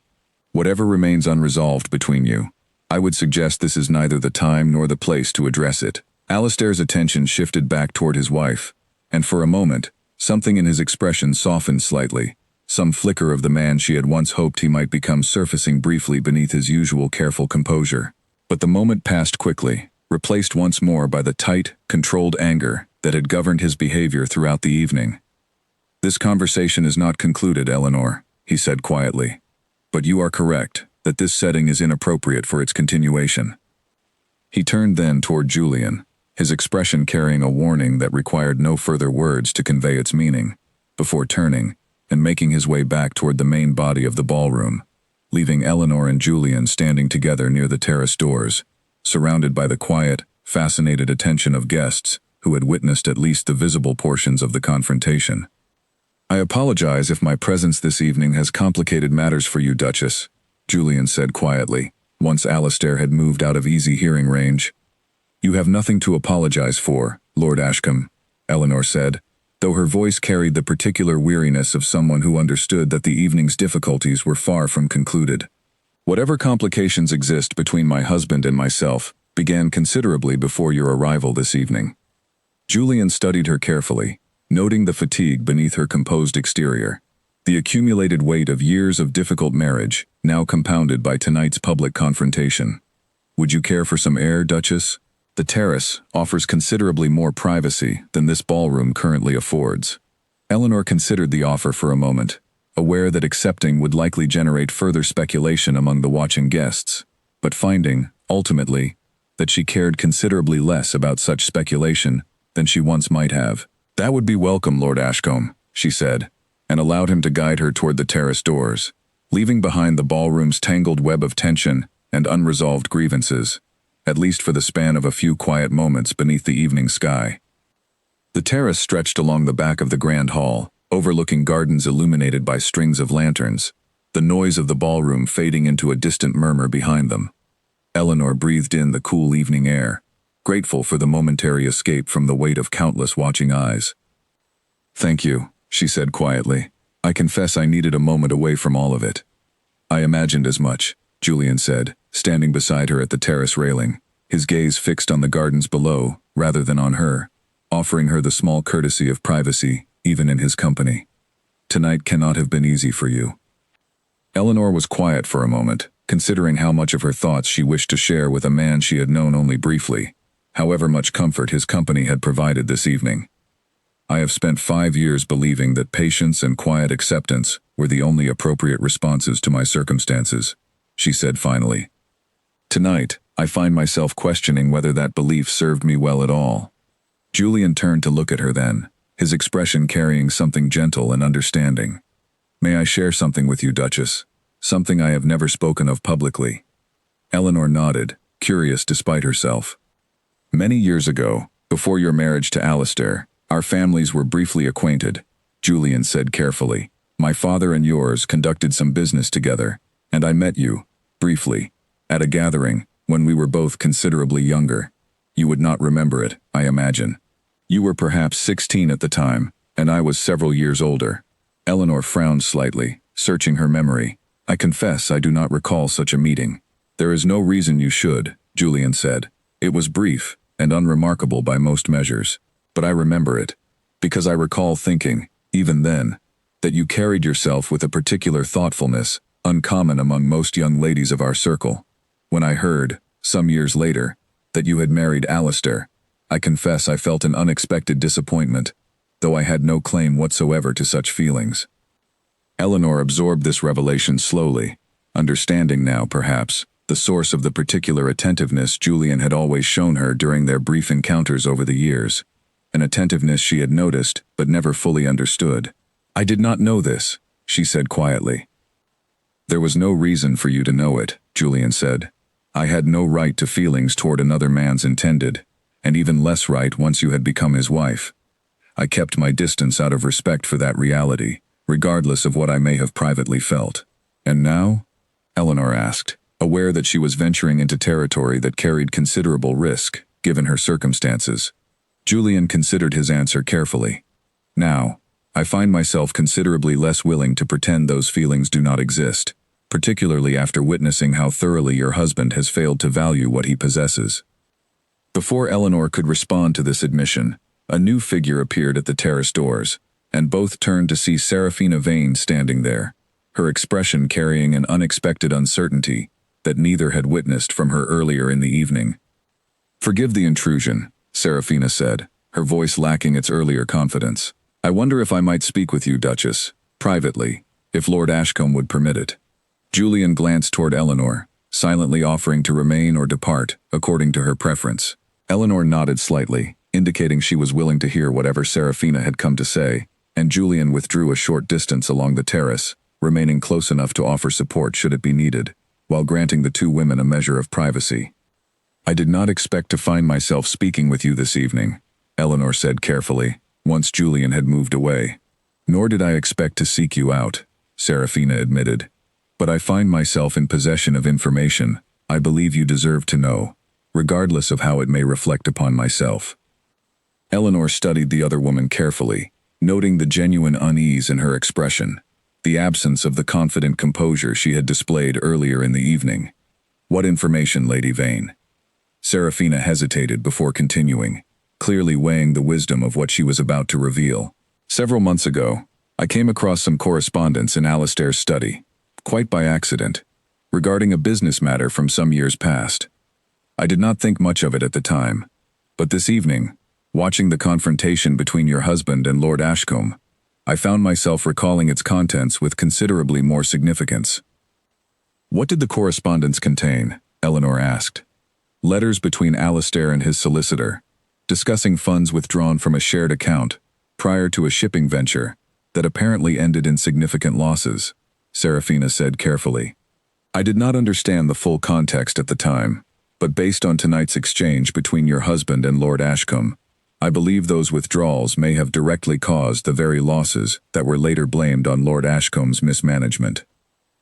Whatever remains unresolved between you, I would suggest this is neither the time nor the place to address it." Alistair's attention shifted back toward his wife, and for a moment, something in his expression softened slightly, some flicker of the man she had once hoped he might become surfacing briefly beneath his usual careful composure. But the moment passed quickly, replaced once more by the tight, controlled anger that had governed his behavior throughout the evening. "This conversation is not concluded, Eleanor," he said quietly. "But you are correct that this setting is inappropriate for its continuation." He turned then toward Julian, his expression carrying a warning that required no further words to convey its meaning, before turning and making his way back toward the main body of the ballroom, leaving Eleanor and Julian standing together near the terrace doors, surrounded by the quiet, fascinated attention of guests who had witnessed at least the visible portions of the confrontation. "I apologize if my presence this evening has complicated matters for you, Duchess," Julian said quietly, once Alistair had moved out of easy hearing range. "You have nothing to apologize for, Lord Ashcombe," Eleanor said, though her voice carried the particular weariness of someone who understood that the evening's difficulties were far from concluded. "Whatever complications exist between my husband and myself began considerably before your arrival this evening." Julian studied her carefully, noting the fatigue beneath her composed exterior, the accumulated weight of years of difficult marriage, now compounded by tonight's public confrontation. "Would you care for some air, Duchess? The terrace offers considerably more privacy than this ballroom currently affords." Eleanor considered the offer for a moment, aware that accepting would likely generate further speculation among the watching guests, but finding, ultimately, that she cared considerably less about such speculation than she once might have. "That would be welcome, Lord Ashcombe," she said, and allowed him to guide her toward the terrace doors, leaving behind the ballroom's tangled web of tension and unresolved grievances, at least for the span of a few quiet moments beneath the evening sky. The terrace stretched along the back of the grand hall, overlooking gardens illuminated by strings of lanterns, the noise of the ballroom fading into a distant murmur behind them. Eleanor breathed in the cool evening air, grateful for the momentary escape from the weight of countless watching eyes. "Thank you," she said quietly. "I confess I needed a moment away from all of it." "I imagined as much," Julian said, standing beside her at the terrace railing, his gaze fixed on the gardens below rather than on her, offering her the small courtesy of privacy, even in his company. "Tonight cannot have been easy for you." Eleanor was quiet for a moment, considering how much of her thoughts she wished to share with a man she had known only briefly, however much comfort his company had provided this evening. "I have spent 5 years believing that patience and quiet acceptance were the only appropriate responses to my circumstances," she said finally. "Tonight, I find myself questioning whether that belief served me well at all." Julian turned to look at her then, his expression carrying something gentle and understanding. "May I share something with you, Duchess? Something I have never spoken of publicly." Eleanor nodded, curious despite herself. "Many years ago, before your marriage to Alistair, our families were briefly acquainted," Julian said carefully. "My father and yours conducted some business together, and I met you, briefly, at a gathering when we were both considerably younger. You would not remember it, I imagine. You were perhaps 16 at the time, and I was several years older." Eleanor frowned slightly, searching her memory. "I confess I do not recall such a meeting." "There is no reason you should," Julian said. "It was brief and unremarkable by most measures, but I remember it, because I recall thinking, even then, that you carried yourself with a particular thoughtfulness, uncommon among most young ladies of our circle. When I heard, some years later, that you had married Alistair, I confess I felt an unexpected disappointment, though I had no claim whatsoever to such feelings." Eleanor absorbed this revelation slowly, understanding now, perhaps, the source of the particular attentiveness Julian had always shown her during their brief encounters over the years, an attentiveness she had noticed but never fully understood. "I did not know this," she said quietly. "There was no reason for you to know it," Julian said. "I had no right to feelings toward another man's intended, and even less right once you had become his wife. I kept my distance out of respect for that reality, regardless of what I may have privately felt. And now? Eleanor asked, aware that she was venturing into territory that carried considerable risk, given her circumstances. Julian considered his answer carefully. Now, I find myself considerably less willing to pretend those feelings do not exist, particularly after witnessing how thoroughly your husband has failed to value what he possesses. Before Eleanor could respond to this admission, a new figure appeared at the terrace doors, and both turned to see Serafina Vane standing there, her expression carrying an unexpected uncertainty that neither had witnessed from her earlier in the evening. "Forgive the intrusion," Serafina said, her voice lacking its earlier confidence. "I wonder if I might speak with you, Duchess, privately, if Lord Ashcombe would permit it." Julian glanced toward Eleanor, silently offering to remain or depart, according to her preference. Eleanor nodded slightly, indicating she was willing to hear whatever Serafina had come to say, and Julian withdrew a short distance along the terrace, remaining close enough to offer support should it be needed, while granting the two women a measure of privacy. "I did not expect to find myself speaking with you this evening," Eleanor said carefully, once Julian had moved away. "Nor did I expect to seek you out," Serafina admitted. "But I find myself in possession of information I believe you deserve to know, regardless of how it may reflect upon myself." Eleanor studied the other woman carefully, noting the genuine unease in her expression, the absence of the confident composure she had displayed earlier in the evening. "What information, Lady Vane?" Serafina hesitated before continuing, clearly weighing the wisdom of what she was about to reveal. "Several months ago, I came across some correspondence in Alistair's study, quite by accident, regarding a business matter from some years past. I did not think much of it at the time, but this evening, watching the confrontation between your husband and Lord Ashcombe, I found myself recalling its contents with considerably more significance." "What did the correspondence contain?" Eleanor asked. "Letters between Alistair and his solicitor, discussing funds withdrawn from a shared account prior to a shipping venture that apparently ended in significant losses," Serafina said carefully. "I did not understand the full context at the time, but based on tonight's exchange between your husband and Lord Ashcombe, I believe those withdrawals may have directly caused the very losses that were later blamed on Lord Ashcombe's mismanagement."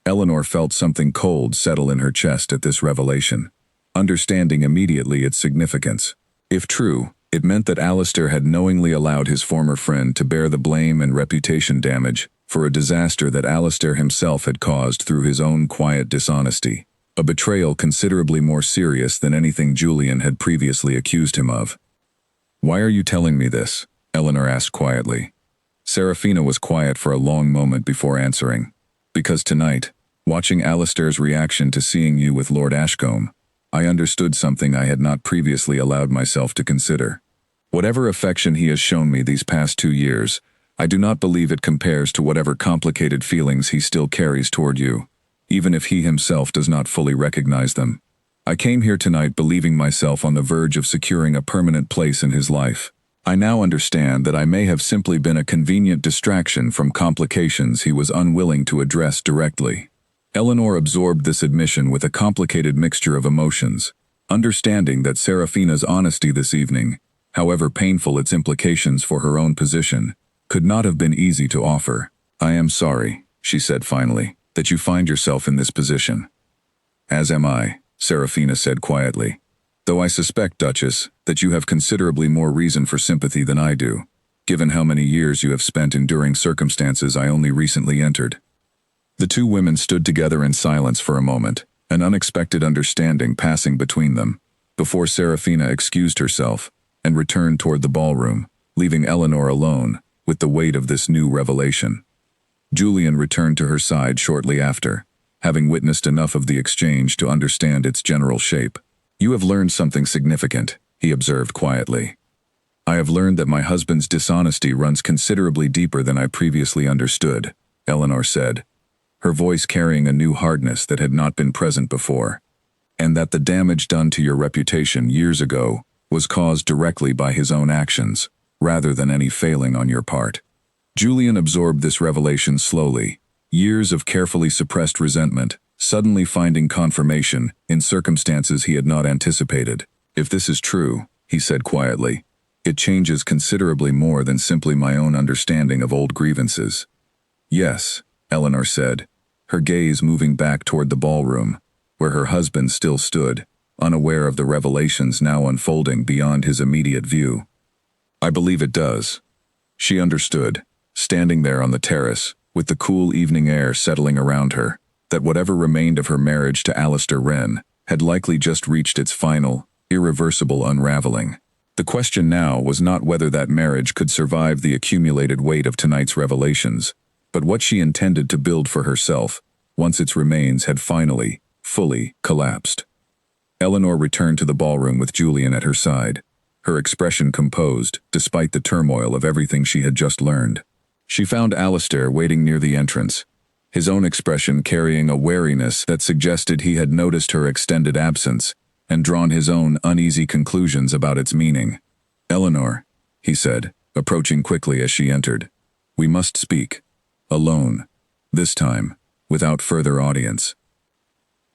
Eleanor felt something cold settle in her chest at this revelation, understanding immediately its significance. If true, it meant that Alistair had knowingly allowed his former friend to bear the blame and reputation damage for a disaster that Alistair himself had caused through his own quiet dishonesty, a betrayal considerably more serious than anything Julian had previously accused him of. "Why are you telling me this?" Eleanor asked quietly. Serafina was quiet for a long moment before answering. "Because tonight, watching Alistair's reaction to seeing you with Lord Ashcombe, I understood something I had not previously allowed myself to consider. Whatever affection he has shown me these past 2 years, I do not believe it compares to whatever complicated feelings he still carries toward you, even if he himself does not fully recognize them. I came here tonight believing myself on the verge of securing a permanent place in his life. I now understand that I may have simply been a convenient distraction from complications he was unwilling to address directly." Eleanor absorbed this admission with a complicated mixture of emotions, understanding that Serafina's honesty this evening, however painful its implications for her own position, could not have been easy to offer. "I am sorry," she said finally, "that you find yourself in this position." "As am I," Serafina said quietly. "Though I suspect, Duchess, that you have considerably more reason for sympathy than I do, given how many years you have spent enduring circumstances I only recently entered." The two women stood together in silence for a moment, an unexpected understanding passing between them, before Serafina excused herself and returned toward the ballroom, leaving Eleanor alone with the weight of this new revelation. Julian returned to her side shortly after, having witnessed enough of the exchange to understand its general shape. "You have learned something significant," he observed quietly. "I have learned that my husband's dishonesty runs considerably deeper than I previously understood," Eleanor said, her voice carrying a new hardness that had not been present before, "and that the damage done to your reputation years ago was caused directly by his own actions, rather than any failing on your part." Julian absorbed this revelation slowly, years of carefully suppressed resentment suddenly finding confirmation in circumstances he had not anticipated. "If this is true," he said quietly, It changes considerably more than simply my own understanding of old grievances. Yes, Eleanor said, her gaze moving back toward the ballroom, where her husband still stood, unaware of the revelations now unfolding beyond his immediate view. I believe it does. She understood, standing there on the terrace, with the cool evening air settling around her, that whatever remained of her marriage to Alistair Wren had likely just reached its final, irreversible unraveling. The question now was not whether that marriage could survive the accumulated weight of tonight's revelations, but what she intended to build for herself once its remains had finally, fully collapsed. Eleanor returned to the ballroom with Julian at her side, her expression composed despite the turmoil of everything she had just learned. She found Alistair waiting near the entrance, his own expression carrying a wariness that suggested he had noticed her extended absence and drawn his own uneasy conclusions about its meaning. "Eleanor," he said, approaching quickly as she entered, "we must speak. Alone. This time, without further audience."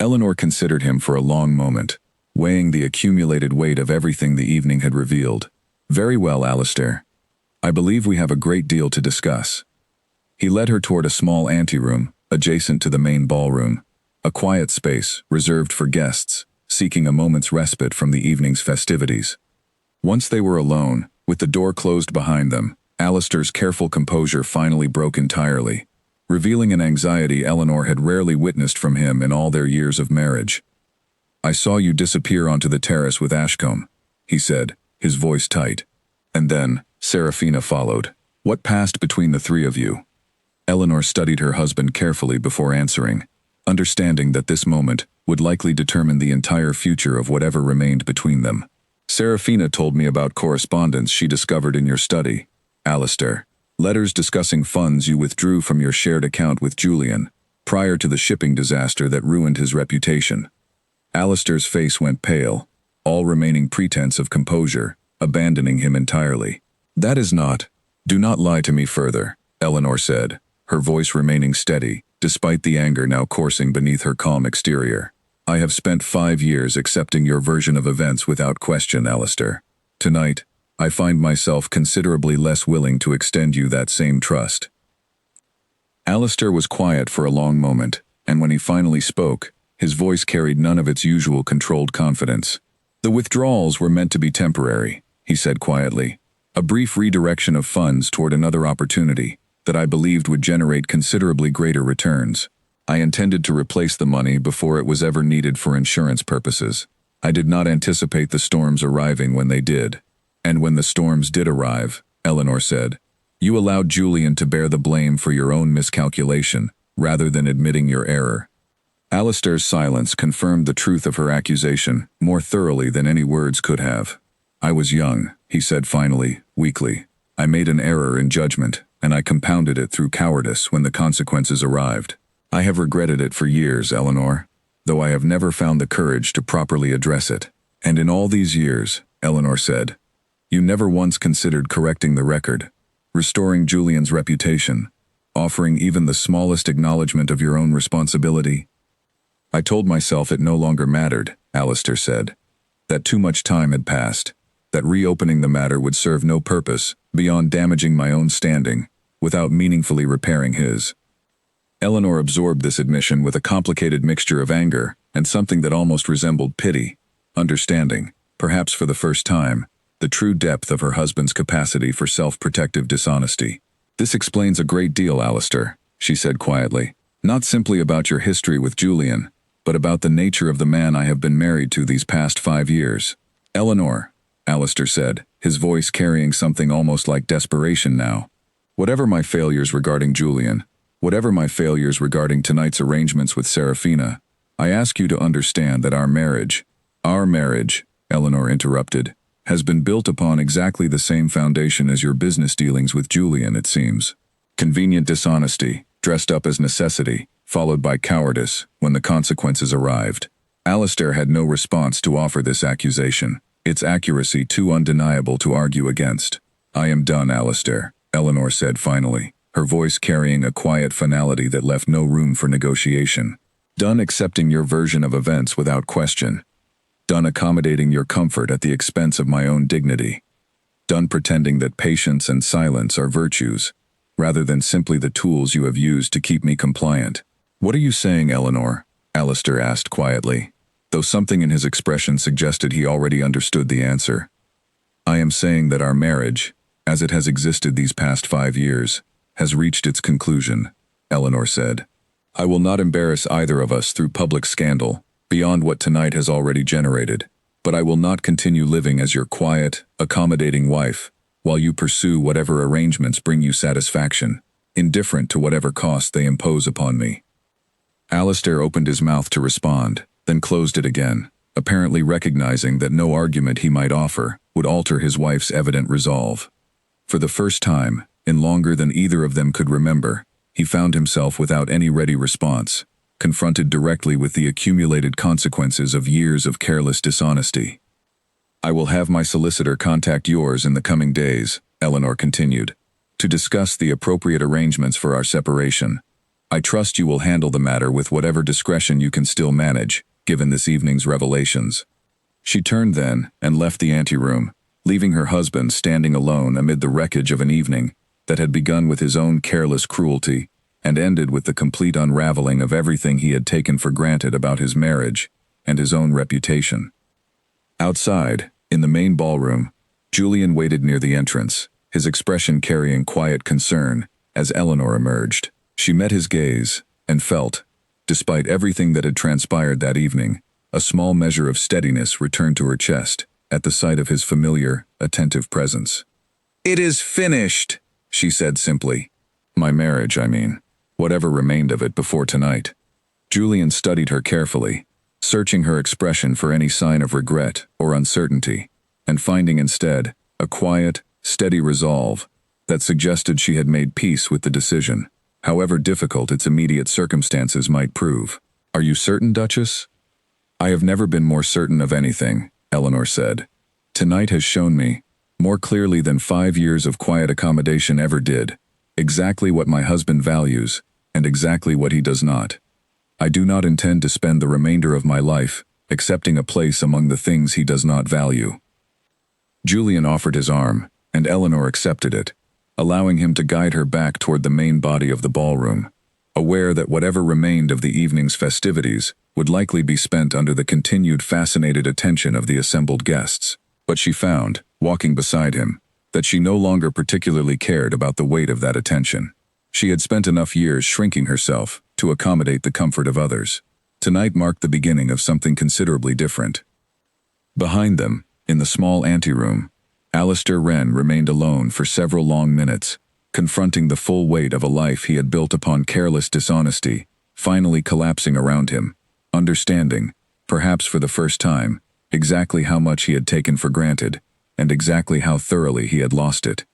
Eleanor considered him for a long moment, weighing the accumulated weight of everything the evening had revealed. "Very well, Alistair. I believe we have a great deal to discuss." He led her toward a small anteroom, adjacent to the main ballroom, a quiet space reserved for guests, seeking a moment's respite from the evening's festivities. Once they were alone, with the door closed behind them, Alistair's careful composure finally broke entirely, revealing an anxiety Eleanor had rarely witnessed from him in all their years of marriage. "I saw you disappear onto the terrace with Ashcombe," he said, his voice tight. "And then, Seraphina followed. What passed between the three of you?" Eleanor studied her husband carefully before answering, understanding that this moment would likely determine the entire future of whatever remained between them. "Seraphina told me about correspondence she discovered in your study, Alistair. Letters discussing funds you withdrew from your shared account with Julian, prior to the shipping disaster that ruined his reputation." Alistair's face went pale, all remaining pretense of composure, abandoning him entirely. "That is not. Do not lie to me further," Eleanor said, her voice remaining steady, despite the anger now coursing beneath her calm exterior. "I have spent 5 years accepting your version of events without question, Alistair. Tonight, I find myself considerably less willing to extend you that same trust." Alistair was quiet for a long moment, and when he finally spoke, his voice carried none of its usual controlled confidence. "The withdrawals were meant to be temporary," he said quietly. "A brief redirection of funds toward another opportunity that I believed would generate considerably greater returns. I intended to replace the money before it was ever needed for insurance purposes. I did not anticipate the storms arriving when they did. And when the storms did arrive," Eleanor said, "you allowed Julian to bear the blame for your own miscalculation, rather than admitting your error." Alistair's silence confirmed the truth of her accusation more thoroughly than any words could have. "I was young," he said finally, weakly. "I made an error in judgment, and I compounded it through cowardice when the consequences arrived. I have regretted it for years, Eleanor, though I have never found the courage to properly address it. And in all these years," Eleanor said, "you never once considered correcting the record, restoring Julian's reputation, offering even the smallest acknowledgement of your own responsibility." "I told myself it no longer mattered," Alistair said, "that too much time had passed, that reopening the matter would serve no purpose beyond damaging my own standing, without meaningfully repairing his." Eleanor absorbed this admission with a complicated mixture of anger and something that almost resembled pity, understanding, perhaps for the first time, the true depth of her husband's capacity for self-protective dishonesty. "This explains a great deal, Alistair," she said quietly. "Not simply about your history with Julian, but about the nature of the man I have been married to these past 5 years. Eleanor," Alistair said, his voice carrying something almost like desperation now, "whatever my failures regarding Julian, whatever my failures regarding tonight's arrangements with Seraphina, I ask you to understand that our marriage, Eleanor interrupted, has been built upon exactly the same foundation as your business dealings with Julian, it seems. Convenient dishonesty, dressed up as necessity, followed by cowardice when the consequences arrived." Alistair had no response to offer this accusation, its accuracy too undeniable to argue against. "I am done, Alistair," Eleanor said finally, her voice carrying a quiet finality that left no room for negotiation. "Done accepting your version of events without question. Done accommodating your comfort at the expense of my own dignity. done pretending that patience and silence are virtues, rather than simply the tools you have used to keep me compliant. What are you saying, Eleanor? Alistair asked quietly, though something in his expression suggested he already understood the answer. I am saying that our marriage, as it has existed these past 5 years, has reached its conclusion, Eleanor said. I will not embarrass either of us through public scandal, beyond what tonight has already generated, but I will not continue living as your quiet, accommodating wife, while you pursue whatever arrangements bring you satisfaction, indifferent to whatever cost they impose upon me. Alistair opened his mouth to respond, then closed it again, apparently recognizing that no argument he might offer would alter his wife's evident resolve. For the first time, in longer than either of them could remember, he found himself without any ready response, confronted directly with the accumulated consequences of years of careless dishonesty. I will have my solicitor contact yours in the coming days, Eleanor continued, to discuss the appropriate arrangements for our separation. I trust you will handle the matter with whatever discretion you can still manage, given this evening's revelations. She turned then and left the anteroom, leaving her husband standing alone amid the wreckage of an evening that had begun with his own careless cruelty and ended with the complete unraveling of everything he had taken for granted about his marriage and his own reputation. Outside, in the main ballroom, Julian waited near the entrance, his expression carrying quiet concern as Eleanor emerged. She met his gaze and felt, despite everything that had transpired that evening, a small measure of steadiness returned to her chest at the sight of his familiar, attentive presence. "It is finished," she said simply. "My marriage, I mean. Whatever remained of it before tonight." Julian studied her carefully, searching her expression for any sign of regret or uncertainty, and finding instead a quiet, steady resolve that suggested she had made peace with the decision, however difficult its immediate circumstances might prove. "Are you certain, Duchess?" "I have never been more certain of anything," Eleanor said. "Tonight has shown me, more clearly than 5 years of quiet accommodation ever did, exactly what my husband values and exactly what he does not. I do not intend to spend the remainder of my life accepting a place among the things he does not value." Julian offered his arm, and Eleanor accepted it, allowing him to guide her back toward the main body of the ballroom, aware that whatever remained of the evening's festivities would likely be spent under the continued fascinated attention of the assembled guests. But she found, walking beside him, that she no longer particularly cared about the weight of that attention. She had spent enough years shrinking herself to accommodate the comfort of others. Tonight marked the beginning of something considerably different. Behind them, in the small anteroom, Alistair Wren remained alone for several long minutes, confronting the full weight of a life he had built upon careless dishonesty, finally collapsing around him, understanding, perhaps for the first time, exactly how much he had taken for granted, and exactly how thoroughly he had lost it.